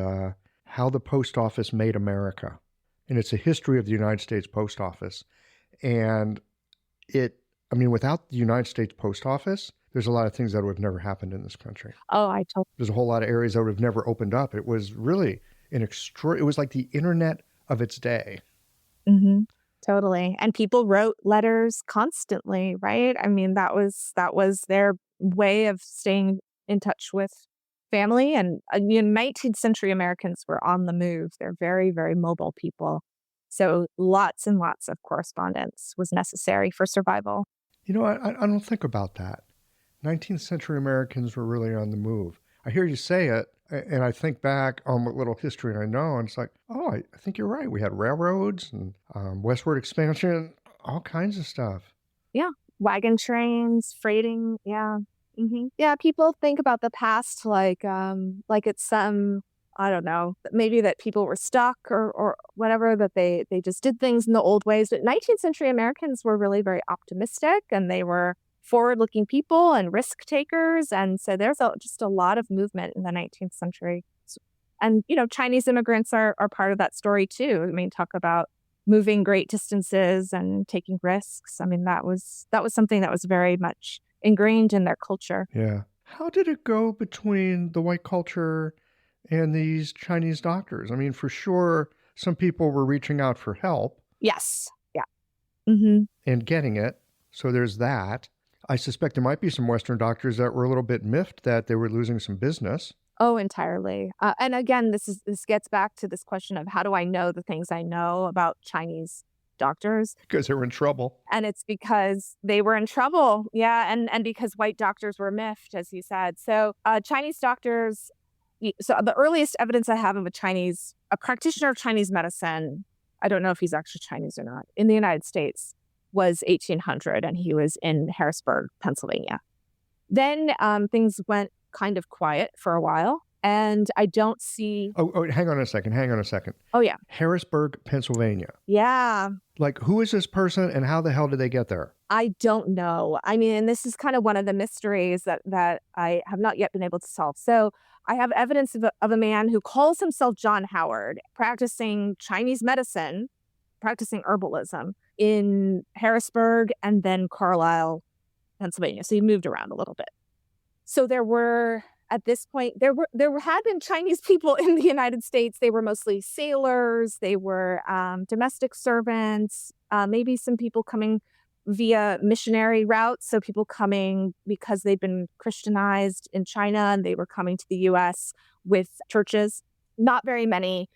How the Post Office Made America. And it's a history of the United States Post Office. And without the United States Post Office, there's a lot of things that would have never happened in this country. Oh, There's a whole lot of areas that would have never opened up. It was really it was like the internet of its day. Mm-hmm. Totally. And people wrote letters constantly, right? I mean, that was their way of staying in touch with family. And 19th century Americans were on the move. They're very, very mobile people. So lots and lots of correspondence was necessary for survival. I don't think about that. 19th century Americans were really on the move. I hear you say it, and I think back on what little history I know, and it's like, oh, I think you're right. We had railroads and westward expansion, all kinds of stuff. Yeah. Wagon trains, freighting. Yeah. Mm-hmm. Yeah. People think about the past like it's some, I don't know, maybe that people were stuck or whatever, that they just did things in the old ways. But 19th century Americans were really very optimistic, and they were forward-looking people and risk takers. And so there's just a lot of movement in the 19th century. And, Chinese immigrants are part of that story too. I mean, talk about moving great distances and taking risks. I mean, that was something that was very much ingrained in their culture. Yeah. How did it go between the white culture and these Chinese doctors? I mean, for sure, some people were reaching out for help. Yes. Yeah. Mm-hmm. and getting it. So there's that. I suspect there might be some Western doctors that were a little bit miffed that they were losing some business. Oh, entirely. And again, this gets back to this question of how do I know the things I know about Chinese doctors? Because they were in trouble. And it's because they were in trouble. Yeah. And because white doctors were miffed, as you said. So Chinese doctors, so the earliest evidence I have of a practitioner of Chinese medicine, I don't know if he's actually Chinese or not, in the United States was 1800, and he was in Harrisburg, Pennsylvania. Then things went kind of quiet for a while, and I don't see... Oh, hang on a second. Oh, yeah. Harrisburg, Pennsylvania. Yeah. Like, who is this person and how the hell did they get there? I don't know. I mean, and this is kind of one of the mysteries that I have not yet been able to solve. So I have evidence of a man who calls himself John Howard, practicing Chinese medicine, practicing herbalism in Harrisburg and then Carlisle, Pennsylvania. So he moved around a little bit. So there were, at this point, there had been Chinese people in the United States. They were mostly sailors. They were domestic servants, maybe some people coming via missionary routes. So people coming because they'd been Christianized in China and they were coming to the U.S. with churches. Not very many.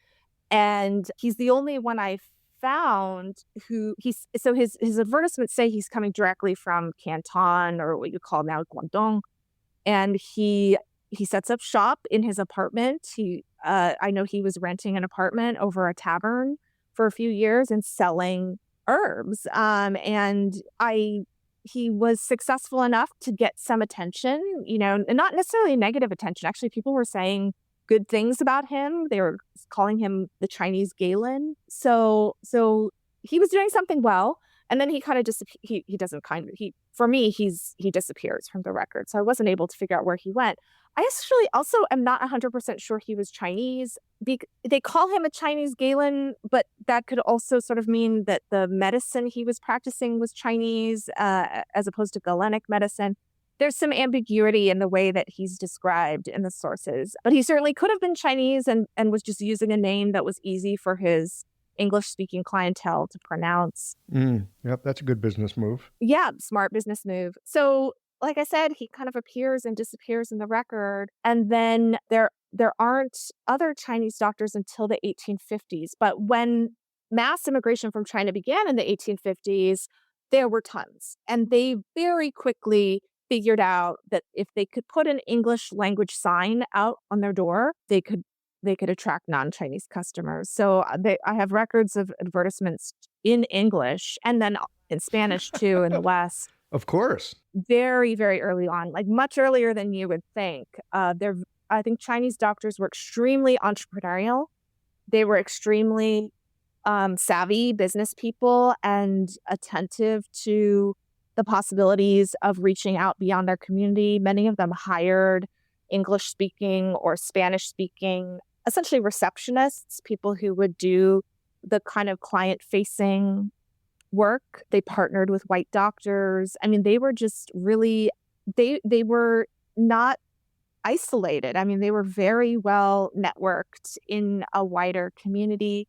And he's the only one I found who his advertisements say he's coming directly from Canton, or what you call now Guangdong. And he sets up shop in his apartment. I know he was renting an apartment over a tavern for a few years and selling herbs. He was successful enough to get some attention, and not necessarily negative attention. Actually, people were saying good things about him. They were calling him the Chinese Galen. So he was doing something well. And then he kind of for me, he disappears from the record. So I wasn't able to figure out where he went. I actually also am not 100% sure he was Chinese. They call him a Chinese Galen, but that could also sort of mean that the medicine he was practicing was Chinese as opposed to Galenic medicine. There's some ambiguity in the way that he's described in the sources, but he certainly could have been Chinese and was just using a name that was easy for his English-speaking clientele to pronounce. Yep, that's a good business move. Yeah, smart business move. So, like I said, he kind of appears and disappears in the record. And then there aren't other Chinese doctors until the 1850s. But when mass immigration from China began in the 1850s, there were tons. And they very quickly figured out that if they could put an English language sign out on their door, they could attract non-Chinese customers. So I have records of advertisements in English and then in Spanish too in the West. Of course. Very, very early on, like much earlier than you would think. I think Chinese doctors were extremely entrepreneurial. They were extremely savvy business people and attentive to the possibilities of reaching out beyond their community. Many of them hired English-speaking or Spanish-speaking, essentially receptionists, people who would do the kind of client-facing work. They partnered with white doctors. I mean, they were just really, they were not isolated. I mean, they were very well networked in a wider community.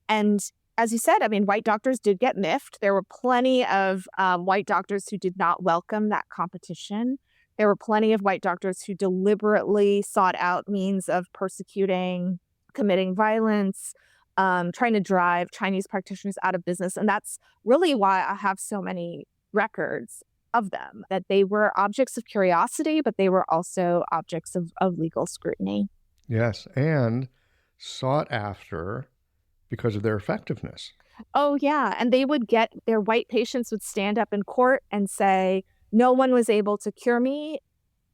And as you said, I mean, white doctors did get miffed. There were plenty of white doctors who did not welcome that competition. There were plenty of white doctors who deliberately sought out means of persecuting, committing violence, trying to drive Chinese practitioners out of business. And that's really why I have so many records of them, that they were objects of curiosity, but they were also objects of legal scrutiny. Yes, and sought after because of their effectiveness. Oh, yeah. And their white patients would stand up in court and say, no one was able to cure me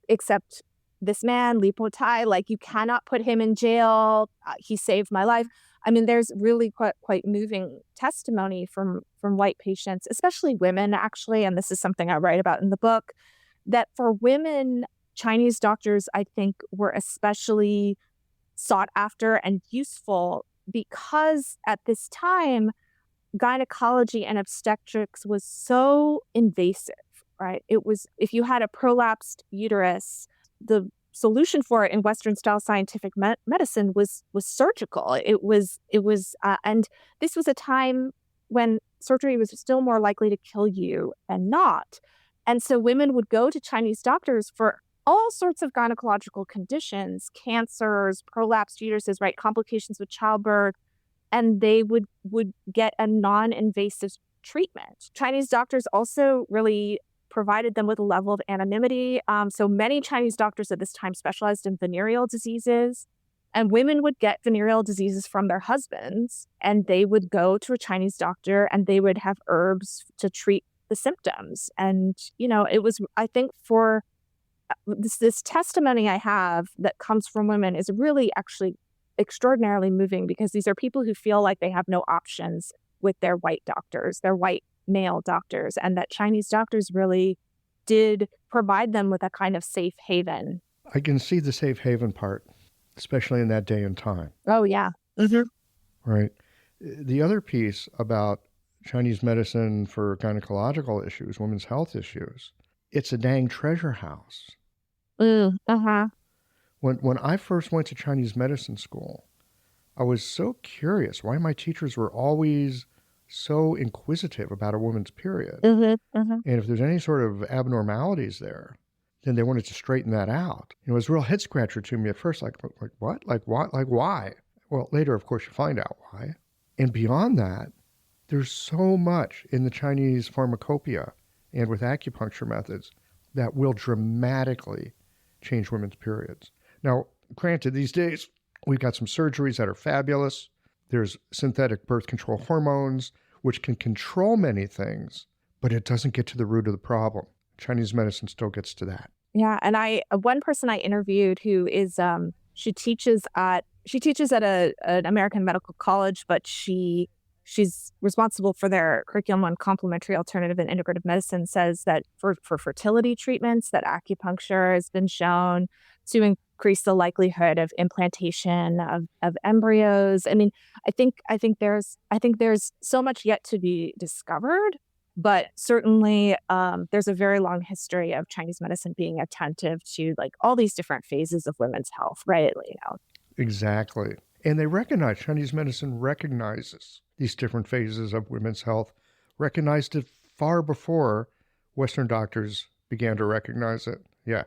except this man, Li Po Tai. Like, you cannot put him in jail. He saved my life. I mean, there's really quite moving testimony from white patients, especially women, actually. And this is something I write about in the book, that for women, Chinese doctors, I think, were especially sought after and useful because at this time, gynecology and obstetrics was so invasive, right? It was, if you had a prolapsed uterus, the solution for it in Western style scientific medicine was surgical. It was, and this was a time when surgery was still more likely to kill you and not. And so women would go to Chinese doctors for all sorts of gynecological conditions, cancers, prolapsed uteruses, right, complications with childbirth, and they would get a non-invasive treatment. Chinese doctors also really provided them with a level of anonymity. So many Chinese doctors at this time specialized in venereal diseases, and women would get venereal diseases from their husbands, and they would go to a Chinese doctor and they would have herbs to treat the symptoms. And, it was, I think, for this testimony I have that comes from women is really actually extraordinarily moving, because these are people who feel like they have no options with their white doctors, their white male doctors, and that Chinese doctors really did provide them with a kind of safe haven. I can see the safe haven part, especially in that day and time. Oh, yeah. Mm-hmm. Right. The other piece about Chinese medicine for gynecological issues, women's health issues, it's a dang treasure house. Uh-huh. When I first went to Chinese medicine school, I was so curious why my teachers were always so inquisitive about a woman's period. Mm-hmm. Mm-hmm. And if there's any sort of abnormalities there, then they wanted to straighten that out. It was a real head scratcher to me at first, like what? Like what? Like why? Well, later, of course, you find out why. And beyond that, there's so much in the Chinese pharmacopoeia and with acupuncture methods that will dramatically change women's periods. Now, granted, these days, we've got some surgeries that are fabulous. There's synthetic birth control hormones, which can control many things, but it doesn't get to the root of the problem. Chinese medicine still gets to that. Yeah, and one person I interviewed who is she teaches at an American medical college, but she's responsible for their curriculum on complementary, alternative, and integrative medicine, says that for fertility treatments, that acupuncture has been shown to increase the likelihood of implantation of embryos. I mean, I think there's so much yet to be discovered, but certainly there's a very long history of Chinese medicine being attentive to like all these different phases of women's health, right? Exactly. And Chinese medicine recognizes these different phases of women's health, recognized it far before Western doctors began to recognize it. Yeah.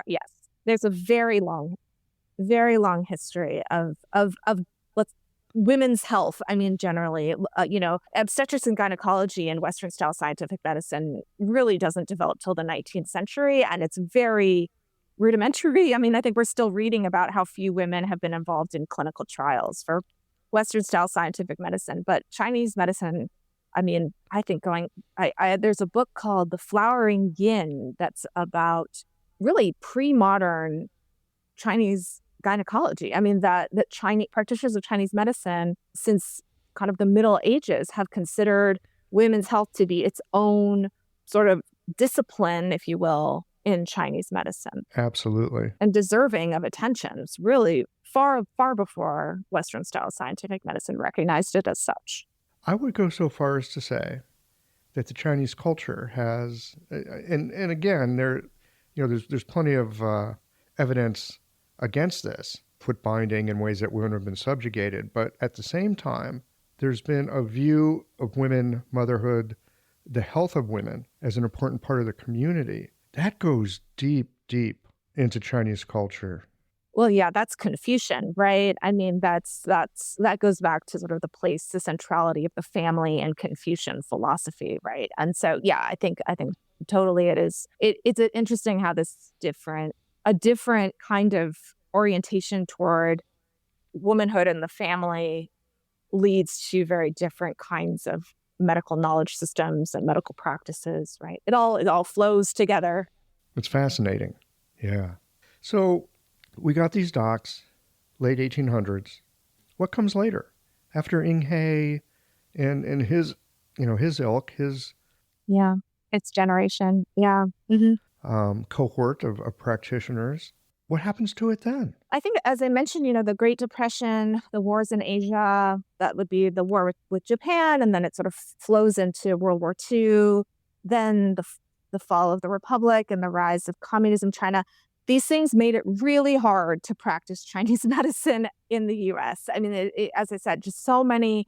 Yes. There's a very long history of women's health. I mean, generally, obstetrics and gynecology in Western style scientific medicine really doesn't develop till the 19th century, and it's very rudimentary. I mean, I think we're still reading about how few women have been involved in clinical trials for Western style scientific medicine, but Chinese medicine, I mean, I think there's a book called The Flowering Yin that's about really pre-modern Chinese gynecology. I mean, that Chinese practitioners of Chinese medicine since kind of the Middle Ages have considered women's health to be its own sort of discipline, if you will, in Chinese medicine. Absolutely. And deserving of attention. It's really far, far before Western style scientific medicine recognized it as such. I would go so far as to say that the Chinese culture has, and again, there's plenty of evidence against this, foot binding in ways that women have been subjugated. But at the same time, there's been a view of women, motherhood, the health of women as an important part of the community. That goes deep, deep into Chinese culture. Well, yeah, that's Confucian, right? I mean, that goes back to sort of the centrality of the family and Confucian philosophy, right? And so, yeah, I think totally it is. It's interesting how a different kind of orientation toward womanhood and the family leads to very different kinds of medical knowledge systems and medical practices, right? It all flows together. It's fascinating. Yeah. So we got these docs, late 1800s. What comes later? After Ing He and his ilk, Yeah, its generation. Yeah. Mm-hmm. Cohort of practitioners. What happens to it then? I think, as I mentioned, the Great Depression, the wars in Asia, that would be the war with Japan, and then it sort of flows into World War II, then the fall of the Republic and the rise of communism, China. These things made it really hard to practice Chinese medicine in the U.S. I mean, as I said, just so many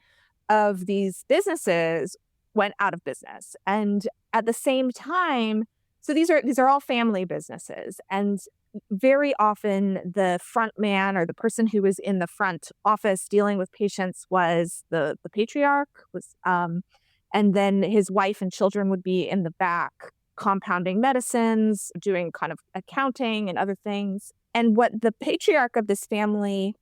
of these businesses went out of business. And at the same time, so these are all family businesses. And very often the front man or the person who was in the front office dealing with patients was the patriarch, and then his wife and children would be in the back compounding medicines, doing kind of accounting and other things. And what the patriarch of this family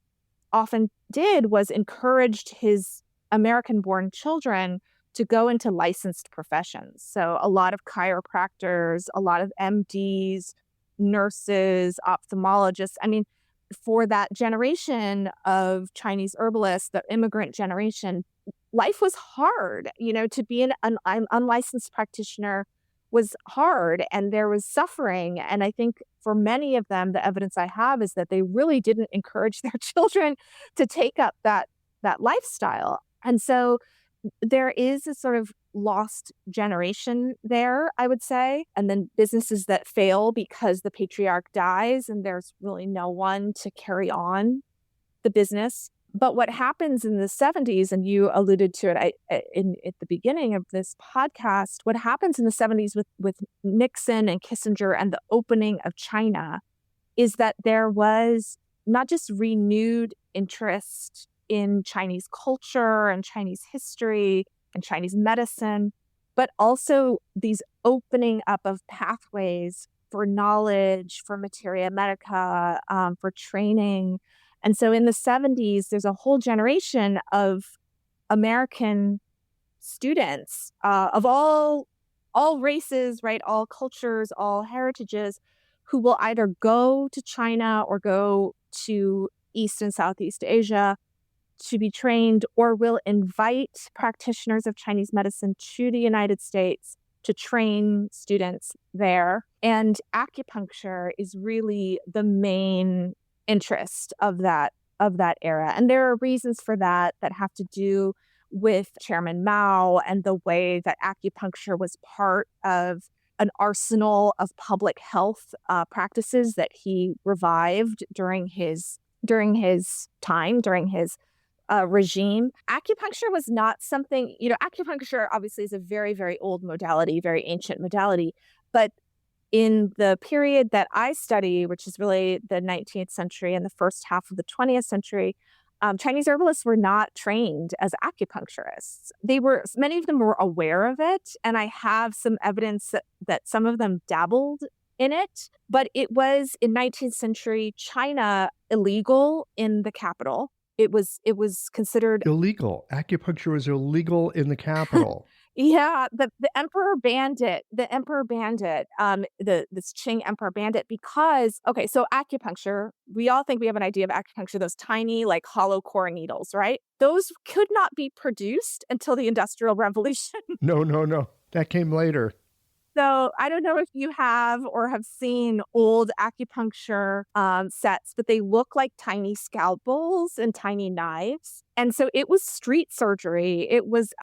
often did was encouraged his American-born children to go into licensed professions. So a lot of chiropractors, a lot of MDs, nurses, ophthalmologists. I mean, for that generation of Chinese herbalists, the immigrant generation, life was hard. To be an unlicensed practitioner was hard, and there was suffering. And I think for many of them, the evidence I have is that they really didn't encourage their children to take up that lifestyle. And so there is a sort of lost generation there, I would say. And then businesses that fail because the patriarch dies and there's really no one to carry on the business. But what happens in the 70s, and you alluded to it at the beginning of this podcast, what happens in the 70s with Nixon and Kissinger and the opening of China is that there was not just renewed interest in Chinese culture and Chinese history and Chinese medicine, but also these opening up of pathways for knowledge, for materia medica, for training. And so in the 70s, there's a whole generation of American students of all races, right, all cultures, all heritages, who will either go to China or go to East and Southeast Asia to be trained, or will invite practitioners of Chinese medicine to the United States to train students there. And acupuncture is really the main interest of that era. And there are reasons for that have to do with Chairman Mao and the way that acupuncture was part of an arsenal of public health practices that he revived during his regime. Acupuncture was not something, acupuncture obviously is a very, very old modality, very ancient modality, but in the period that I study, which is really the 19th century and the first half of the 20th century, Chinese herbalists were not trained as acupuncturists. Many of them were aware of it, and I have some evidence that some of them dabbled in it, but it was in 19th century China illegal in the capital. It was considered illegal. Acupuncture was illegal in the capital. Yeah, the emperor banned it. This Qing emperor banned it because, so acupuncture, we all think we have an idea of acupuncture, those tiny, like hollow core needles, right? Those could not be produced until the Industrial Revolution. No. That came later. So I don't know if you have or have seen old acupuncture sets, but they look like tiny scalpels and tiny knives. And so it was street surgery.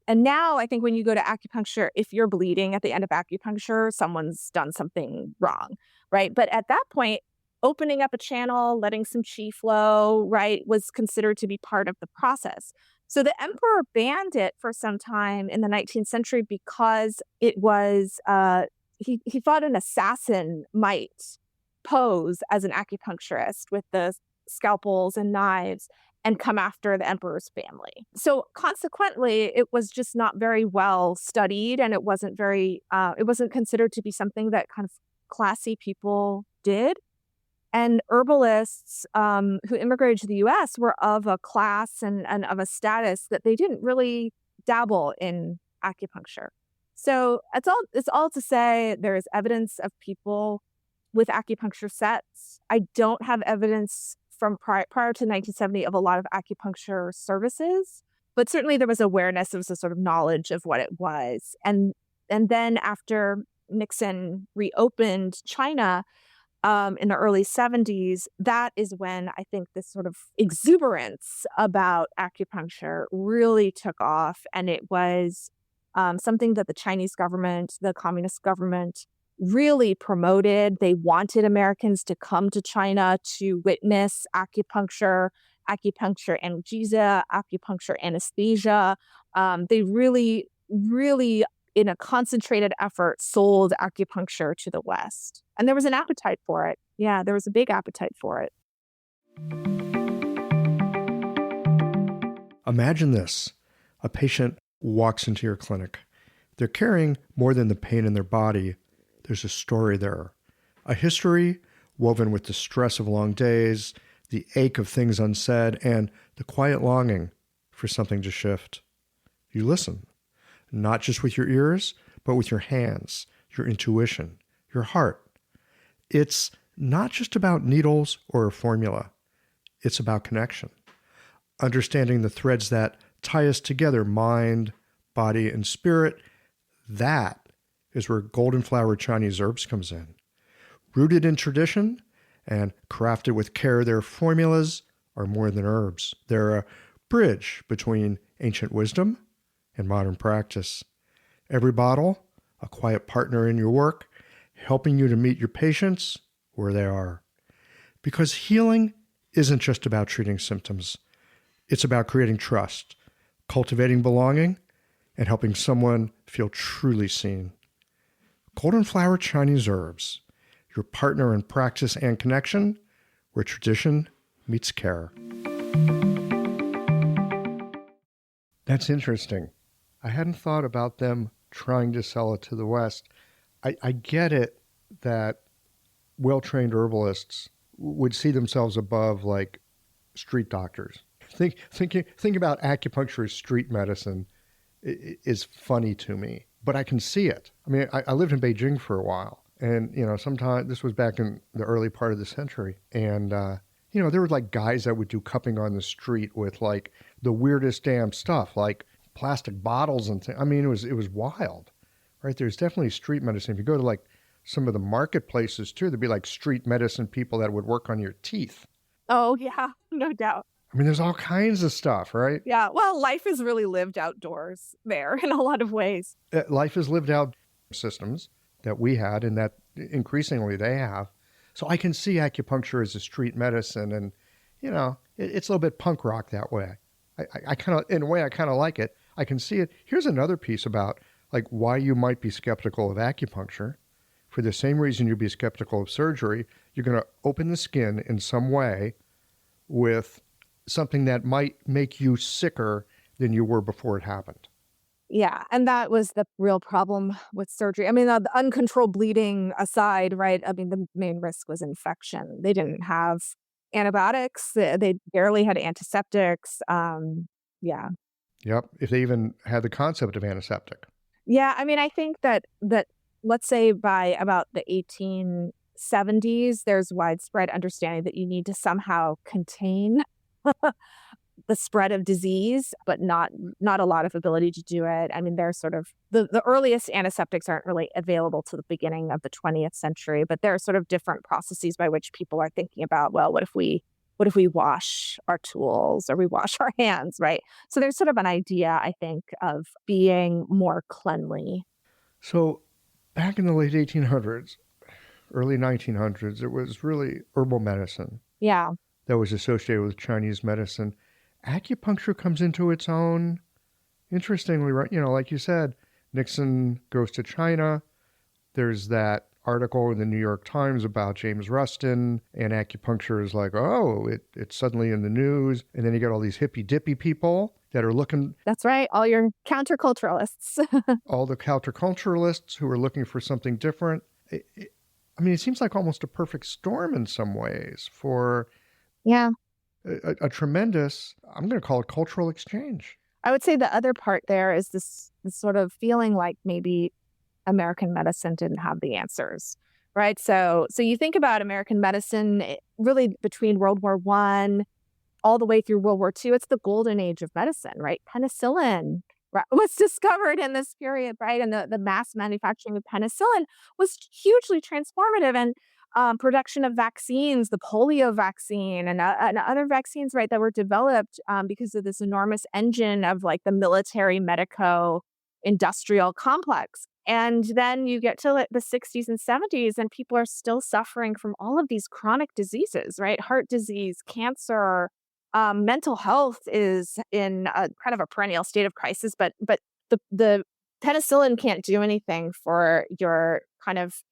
And now I think when you go to acupuncture, if you're bleeding at the end of acupuncture, someone's done something wrong, right? But at that point, opening up a channel, letting some qi flow, right, was considered to be part of the process. So the emperor banned it for some time in the 19th century because it was, he thought an assassin might pose as an acupuncturist with the scalpels and knives and come after the emperor's family. So consequently, it was just not very well studied, and it wasn't considered to be something that kind of classy people did. And herbalists who immigrated to the U.S. were of a class and of a status that they didn't really dabble in acupuncture. So it's all to say there is evidence of people with acupuncture sets. I don't have evidence from prior to 1970 of a lot of acupuncture services, but certainly there was awareness, there was a sort of knowledge of what it was. And then after Nixon reopened China, in the early 70s, that is when I think this sort of exuberance about acupuncture really took off. And it was something that the Chinese government, the communist government, really promoted. They wanted Americans to come to China to witness acupuncture acupuncture analgesia, acupuncture anesthesia. They really, really, in a concentrated effort, sold acupuncture to the West. And there was an appetite for it. Yeah, there was a big appetite for it. Imagine this. A patient walks into your clinic. They're carrying more than the pain in their body. There's a story there. A history woven with the stress of long days, the ache of things unsaid, and the quiet longing for something to shift. You listen, not just with your ears, but with your hands, your intuition, your heart. It's not just about needles or a formula. It's about connection. Understanding the threads that tie us together, mind, body, and spirit. That is where golden flower Chinese herbs comes in. Rooted in tradition and crafted with care, their formulas are more than herbs. They're a bridge between ancient wisdom and modern practice. Every bottle, a quiet partner in your work, helping you to meet your patients where they are. Because healing isn't just about treating symptoms. It's about creating trust, cultivating belonging, and helping someone feel truly seen. Golden Flower Chinese Herbs, your partner in practice and connection, where tradition meets care. That's interesting. I hadn't thought about them trying to sell it to the West. I get it that well-trained herbalists would see themselves above like street doctors. Think about acupuncture as street medicine is funny to me, but I can see it. I mean, I lived in Beijing for a while, and sometimes this was back in the early part of the century, and there were like guys that would do cupping on the street with like the weirdest damn stuff, like plastic bottles and things. I mean, it was wild, right? There's definitely street medicine. If you go to like some of the marketplaces too, there'd be like street medicine people that would work on your teeth. Oh, yeah, no doubt. I mean, there's all kinds of stuff, right? Yeah, well, life is really lived outdoors there in a lot of ways. Life is lived out systems that we had and that increasingly they have. So I can see acupuncture as a street medicine, and, it's a little bit punk rock that way. I kind of, in a way, I kind of like it. I can see it. Here's another piece about like why you might be skeptical of acupuncture. For the same reason you'd be skeptical of surgery, you're going to open the skin in some way with something that might make you sicker than you were before it happened. Yeah, and that was the real problem with surgery. I mean, the uncontrolled bleeding aside, right? I mean, the main risk was infection. They didn't have antibiotics. They barely had antiseptics. Yeah. Yep. If they even had the concept of antiseptic. Yeah, I mean, I think that let's say by about the 1870s, there's widespread understanding that you need to somehow contain the spread of disease, but not a lot of ability to do it. I mean, they're sort of the earliest antiseptics aren't really available to the beginning of the 20th century, but there are sort of different processes by which people are thinking about, well, what if we wash our tools or we wash our hands, right? So there's sort of an idea, I think, of being more cleanly. So back in the late 1800s, early 1900s, it was really herbal medicine. Yeah. That was associated with Chinese medicine. Acupuncture comes into its own. Interestingly, right? Like you said, Nixon goes to China. There's that article in the New York Times about James Rustin, and acupuncture is like, oh, it's suddenly in the news. And then you get all these hippy-dippy people that are looking. That's right. All your counterculturalists. All the counterculturalists who are looking for something different. I mean, it seems like almost a perfect storm in some ways for a tremendous, I'm going to call it cultural exchange. I would say the other part there is this sort of feeling like maybe American medicine didn't have the answers, right? So you think about American medicine really between World War I all the way through World War II, it's the golden age of medicine, right? Penicillin was discovered in this period, right? And the mass manufacturing of penicillin was hugely transformative, and production of vaccines, the polio vaccine and other vaccines, right, that were developed because of this enormous engine of like the military medico-industrial complex. And then you get to the 60s and 70s, and people are still suffering from all of these chronic diseases, right? Heart disease, cancer, Mental health is in a kind of a perennial state of crisis, but the penicillin can't do anything for your kind of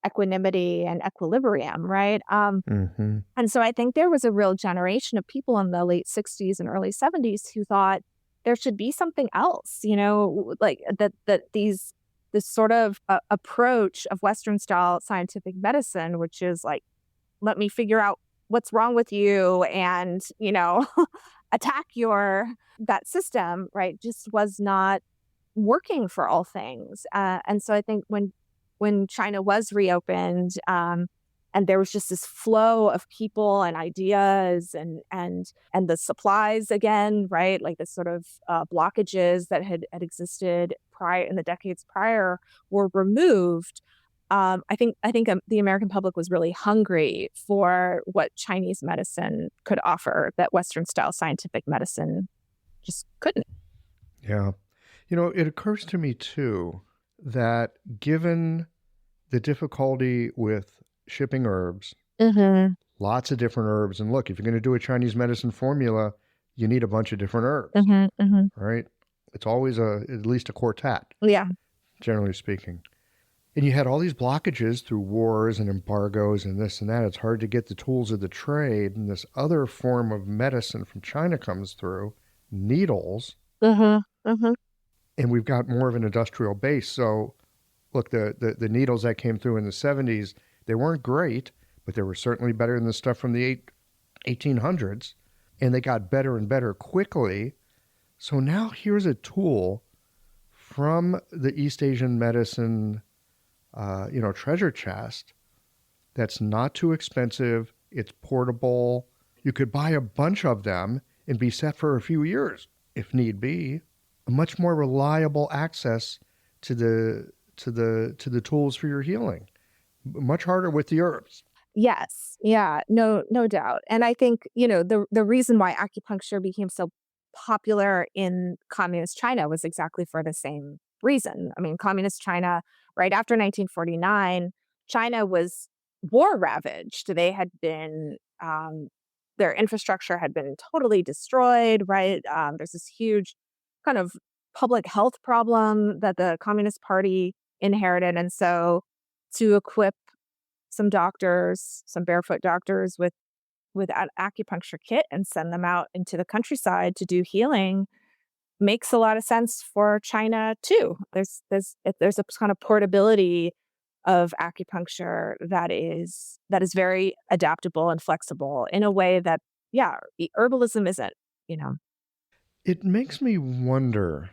equanimity and equilibrium, right? Mm-hmm. And so I think there was a real generation of people in the late 60s and early 70s who thought there should be something else, like this sort of approach of Western style scientific medicine, which is like, let me figure out what's wrong with you and, attack that system, right, just was not working for all things. And so I think when China was reopened, and there was just this flow of people and ideas and the supplies again, right? Like the sort of blockages that had existed prior in the decades prior were removed. I think the American public was really hungry for what Chinese medicine could offer that Western style scientific medicine just couldn't. Yeah. It occurs to me too that given the difficulty with shipping herbs, Mm-hmm. lots of different herbs, and look, if you're going to do a Chinese medicine formula, you need a bunch of different herbs, Mm-hmm. Mm-hmm. right? It's always at least a quartet, Yeah. generally speaking. And you had all these blockages through wars and embargoes and this and that. It's hard to get the tools of the trade. And this other form of medicine from China comes through, needles. Mm-hmm. Mm-hmm. And we've got more of an industrial base. So look, the needles that came through in the 70s, they weren't great, but they were certainly better than the stuff from the 1800s. And they got better and better quickly. So now here's a tool from the East Asian medicine treasure chest that's not too expensive. It's portable. You could buy a bunch of them and be set for a few years if need be. A much more reliable access to the tools for your healing. Much harder with the herbs. Yes. Yeah. No doubt. And I think, the reason why acupuncture became so popular in communist China was exactly for the same reason. I mean, communist China, right after 1949, China was war ravaged. They had been, their infrastructure had been totally destroyed, right? There's this huge kind of public health problem that the Communist Party inherited. And so to equip some doctors, some barefoot doctors with an acupuncture kit and send them out into the countryside to do healing makes a lot of sense for China too. There's a kind of portability of acupuncture that is very adaptable and flexible in a way that, herbalism isn't, It makes me wonder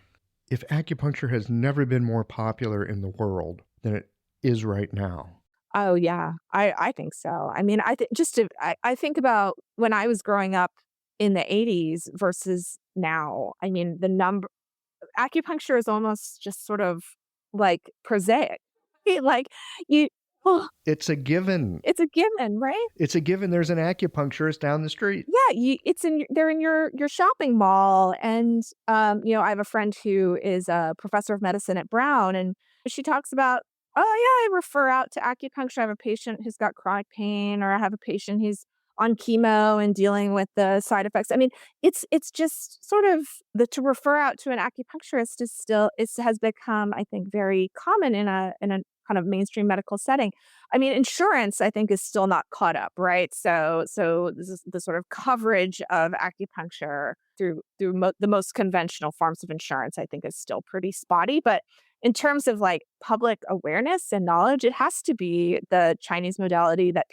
if acupuncture has never been more popular in the world than it is right now. Oh yeah, I think so. I mean, I think about when I was growing up in the 80s versus now. I mean, acupuncture is almost just sort of like prosaic. Like you, oh, It's a given. it's a given, right? It's a given. There's an acupuncturist down the street. Yeah, they're in your shopping mall, and I have a friend who is a professor of medicine at Brown, and she talks about, oh yeah, I refer out to acupuncture. I have a patient who's got chronic pain, or I have a patient who's on chemo and dealing with the side effects. I mean, it's just sort of to refer out to an acupuncturist has become, I think, very common in a kind of mainstream medical setting. I mean, insurance, I think, is still not caught up, right? So this is the sort of coverage of acupuncture through the most conventional forms of insurance, I think, is still pretty spotty. But in terms of like public awareness and knowledge, it has to be the Chinese modality that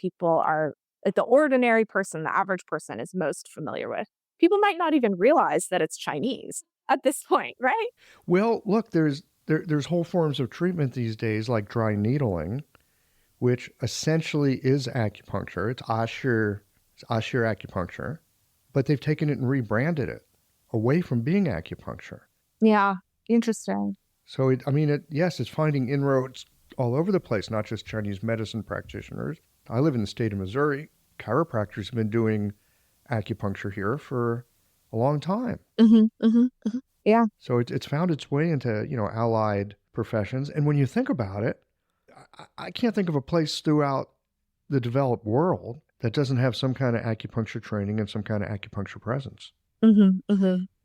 the ordinary person, the average person, is most familiar with. People might not even realize that it's Chinese at this point, right? Well, look, there's whole forms of treatment these days, like dry needling, which essentially is acupuncture. It's Ashir acupuncture, but they've taken it and rebranded it away from being acupuncture. Yeah, interesting. So, yes, it's finding inroads all over the place, not just Chinese medicine practitioners. I live in the state of Missouri. Chiropractors have been doing acupuncture here for a long time. Mm-hmm, mm-hmm, mm-hmm. Yeah. So it's found its way into, allied professions. And when you think about it, I can't think of a place throughout the developed world that doesn't have some kind of acupuncture training and some kind of acupuncture presence.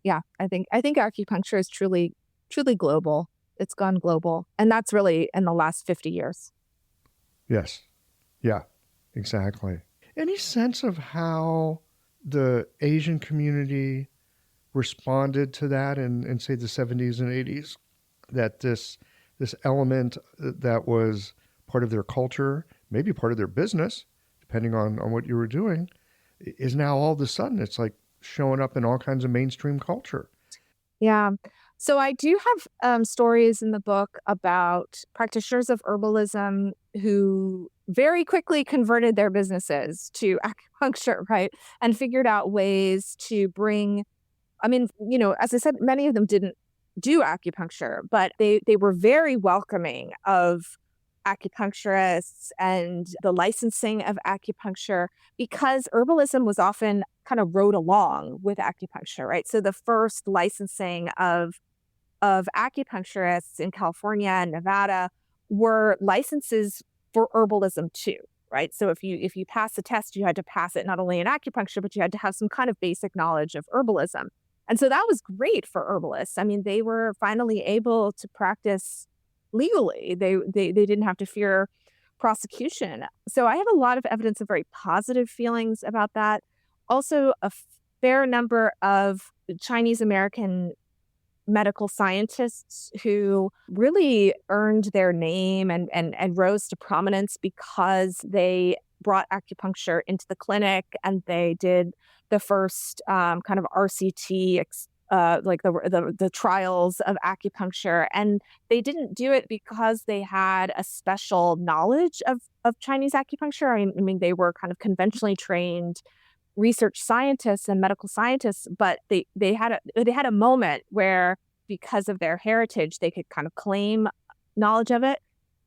Yeah, I think acupuncture is truly global. It's gone global, and that's really in the last 50 years. Yes. Yeah, exactly. Any sense of how the Asian community responded to that in say the 70s and 80s? That this element that was part of their culture, maybe part of their business, depending on what you were doing, is now all of a sudden it's like showing up in all kinds of mainstream culture. Yeah. So I do have stories in the book about practitioners of herbalism who very quickly converted their businesses to acupuncture, right? And figured out ways to bring, I mean, as I said, many of them didn't do acupuncture, but they were very welcoming of acupuncturists and the licensing of acupuncture, because herbalism was often kind of rode along with acupuncture, right? So the first licensing of acupuncturists in California and Nevada were licenses for herbalism too, right? So if you pass the test, you had to pass it not only in acupuncture, but you had to have some kind of basic knowledge of herbalism. And so that was great for herbalists. I mean, they were finally able to practice legally. They didn't have to fear prosecution. So I have a lot of evidence of very positive feelings about that. Also, a fair number of Chinese American medical scientists who really earned their name and rose to prominence because they brought acupuncture into the clinic, and they did the first kind of RCT, like the trials of acupuncture. And they didn't do it because they had a special knowledge of Chinese acupuncture. I mean, they were kind of conventionally trained research scientists and medical scientists, but they had a moment where, because of their heritage, they could kind of claim knowledge of it.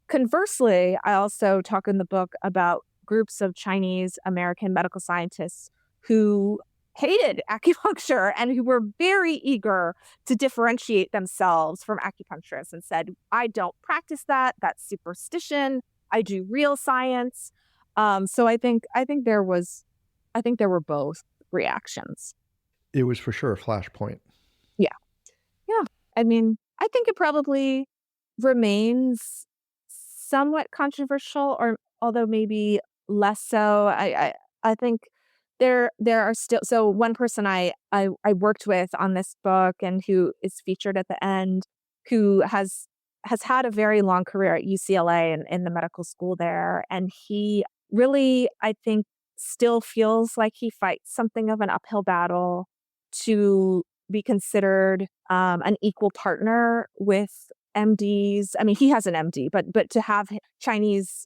Conversely, I also talk in the book about groups of Chinese American medical scientists who hated acupuncture and who were very eager to differentiate themselves from acupuncturists and said, I don't practice that. That's superstition. I do real science. So I think there were both reactions. It was for sure a flashpoint. Yeah. Yeah. I mean, I think it probably remains somewhat controversial, or although maybe less so. I think there are still, so one person I worked with on this book and who is featured at the end, who has had a very long career at UCLA and in the medical school there. And he really, I think, still feels like he fights something of an uphill battle to be considered an equal partner with MDs. I mean, he has an MD, but to have Chinese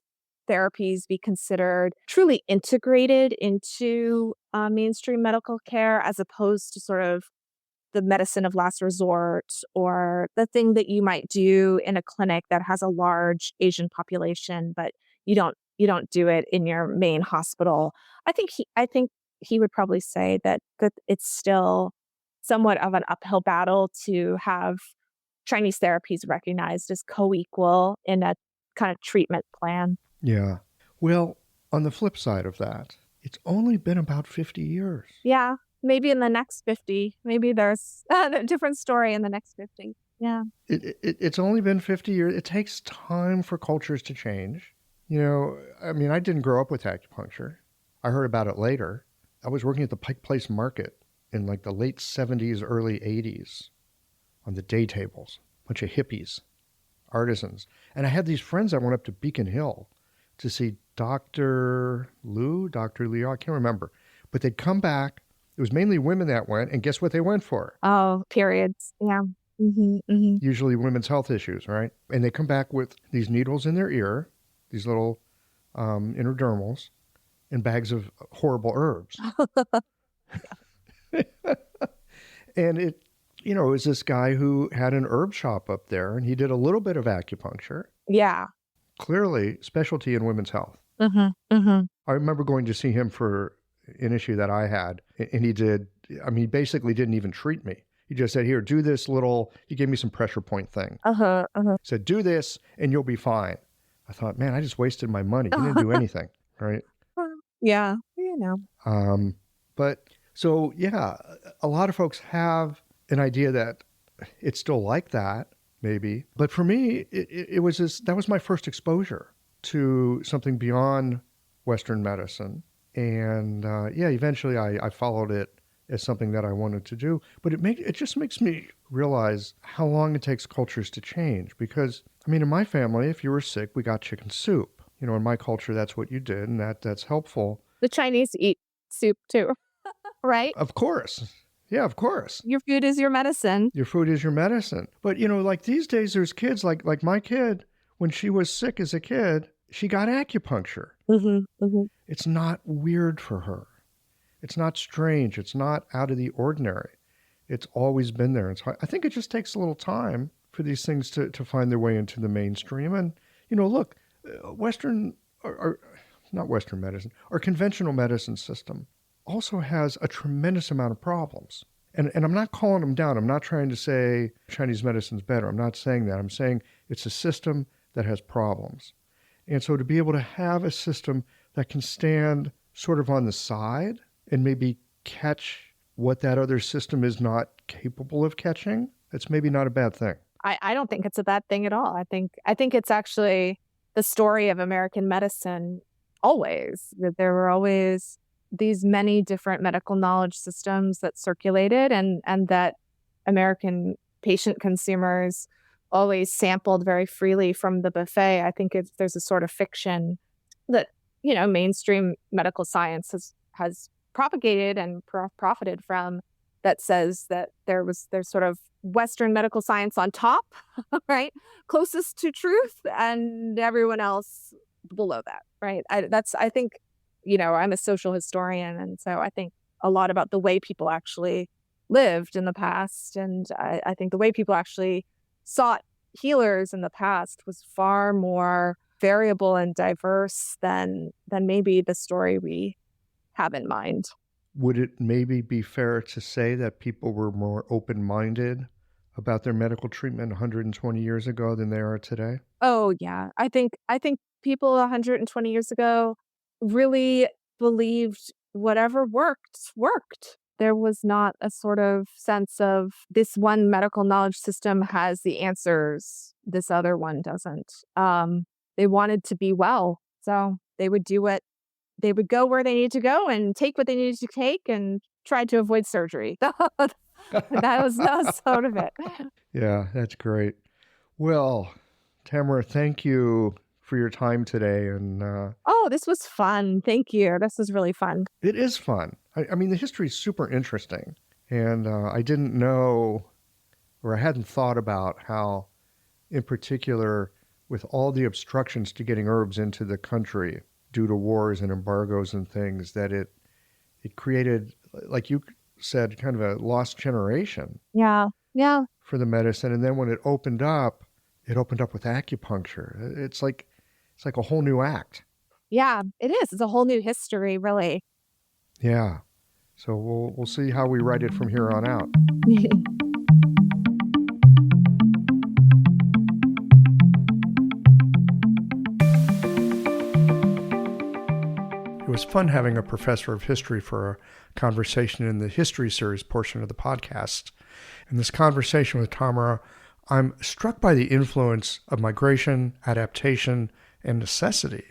therapies be considered truly integrated into mainstream medical care, as opposed to sort of the medicine of last resort, or the thing that you might do in a clinic that has a large Asian population, but you don't do it in your main hospital. I think he would probably say that it's still somewhat of an uphill battle to have Chinese therapies recognized as co-equal in a kind of treatment plan. Yeah. Well, on the flip side of that, it's only been about 50 years. Yeah. Maybe in the next 50, maybe there's a different story in the next 50. Yeah. It's only been 50 years. It takes time for cultures to change. I mean, I didn't grow up with acupuncture. I heard about it later. I was working at the Pike Place Market in like the late 70s, early 80s on the day tables, a bunch of hippies, artisans. And I had these friends that went up to Beacon Hill to see Dr. Leo, I can't remember. But they'd come back. It was mainly women that went, and guess what they went for? Oh, periods. Yeah. Mm-hmm, mm-hmm. Usually women's health issues, right? And they come back with these needles in their ear, these little intradermals, and bags of horrible herbs. And it was this guy who had an herb shop up there, and he did a little bit of acupuncture. Yeah. Clearly, specialty in women's health. Mm-hmm, mm-hmm. I remember going to see him for an issue that I had, and he basically didn't even treat me. He just said, here, do this he gave me some pressure point thing. Said, do this and you'll be fine. I thought, man, I just wasted my money. He didn't do anything, right? Yeah. But so, yeah, a lot of folks have an idea that it's still like that, maybe. But for me, it was that was my first exposure to something beyond Western medicine. And eventually I followed it as something that I wanted to do. But it just makes me realize how long it takes cultures to change. Because, I mean, in my family, if you were sick, we got chicken soup. You know, in my culture, that's what you did, and that's helpful. The Chinese eat soup too, right? Of course. Yeah, of course. Your food is your medicine. Your food is your medicine. But, you know, like these days, there's kids like my kid, when she was sick as a kid, she got acupuncture. Mm-hmm, mm-hmm. It's not weird for her. It's not strange. It's not out of the ordinary. It's always been there. And so I think it just takes a little time for these things to find their way into the mainstream. And, you know, look, Western, or not Western medicine, our conventional medicine system also has a tremendous amount of problems. And I'm not calling them down. I'm not trying to say Chinese medicine's better. I'm not saying that. I'm saying it's a system that has problems. And so to be able to have a system that can stand sort of on the side and maybe catch what that other system is not capable of catching, that's maybe not a bad thing. I don't think it's a bad thing at all. I think it's actually the story of American medicine always. That there were always these many different medical knowledge systems that circulated and that American patient consumers always sampled very freely from the buffet. I think there's a sort of fiction that, you know, mainstream medical science has propagated and profited from, that says that there's sort of Western medical science on top, right? Closest to truth, and everyone else below that, right? I think, you know, I'm a social historian, and so I think a lot about the way people actually lived in the past. And I think the way people actually sought healers in the past was far more variable and diverse than maybe the story we have in mind. Would it maybe be fair to say that people were more open-minded about their medical treatment 120 years ago than they are today? Oh, yeah. I think people 120 years ago really believed whatever worked. There was not a sort of sense of this one medical knowledge system has the answers, this other one doesn't. They wanted to be well, so they would do it. They would go where they needed to go and take what they needed to take and try to avoid surgery. That was sort of it. Yeah, that's great. Well, Tamara, thank you for your time today. And oh, this was fun. Thank you. This was really fun. It is fun. I mean, the history is super interesting. And I didn't know, or I hadn't thought about how, in particular, with all the obstructions to getting herbs into the country due to wars and embargoes and things, that it created, like you said, kind of a lost generation. Yeah. For the medicine. And then when it opened up with acupuncture. It's like a whole new act. Yeah, it is. It's a whole new history, really. Yeah. So we'll see how we write it from here on out. It was fun having a professor of history for a conversation in the history series portion of the podcast. In this conversation with Tamara, I'm struck by the influence of migration, adaptation, and necessity.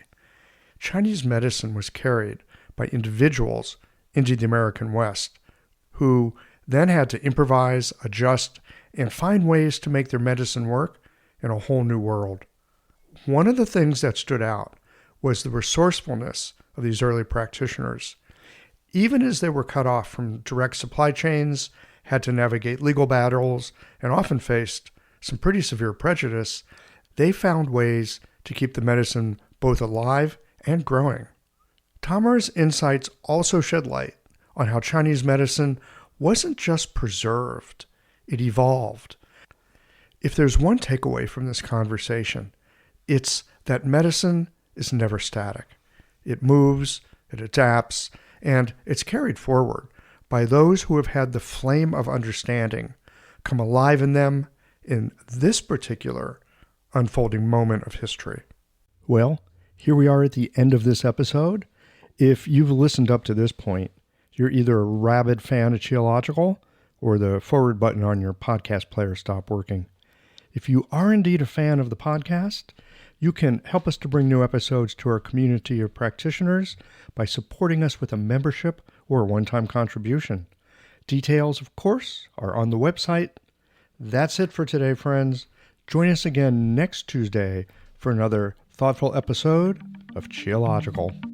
Chinese medicine was carried by individuals into the American West, who then had to improvise, adjust, and find ways to make their medicine work in a whole new world. One of the things that stood out was the resourcefulness of these early practitioners. Even as they were cut off from direct supply chains, had to navigate legal battles, and often faced some pretty severe prejudice, they found ways to keep the medicine both alive and growing. Tamara's insights also shed light on how Chinese medicine wasn't just preserved, it evolved. If there's one takeaway from this conversation, it's that medicine is never static. It moves, it adapts, and it's carried forward by those who have had the flame of understanding come alive in them in this particular unfolding moment of history. Well, here we are at the end of this episode. If you've listened up to this point, you're either a rabid fan of Qiological or the forward button on your podcast player stopped working. If you are indeed a fan of the podcast, you can help us to bring new episodes to our community of practitioners by supporting us with a membership or a one-time contribution. Details, of course, are on the website. That's it for today, friends. Join us again next Tuesday for another thoughtful episode of Qiological.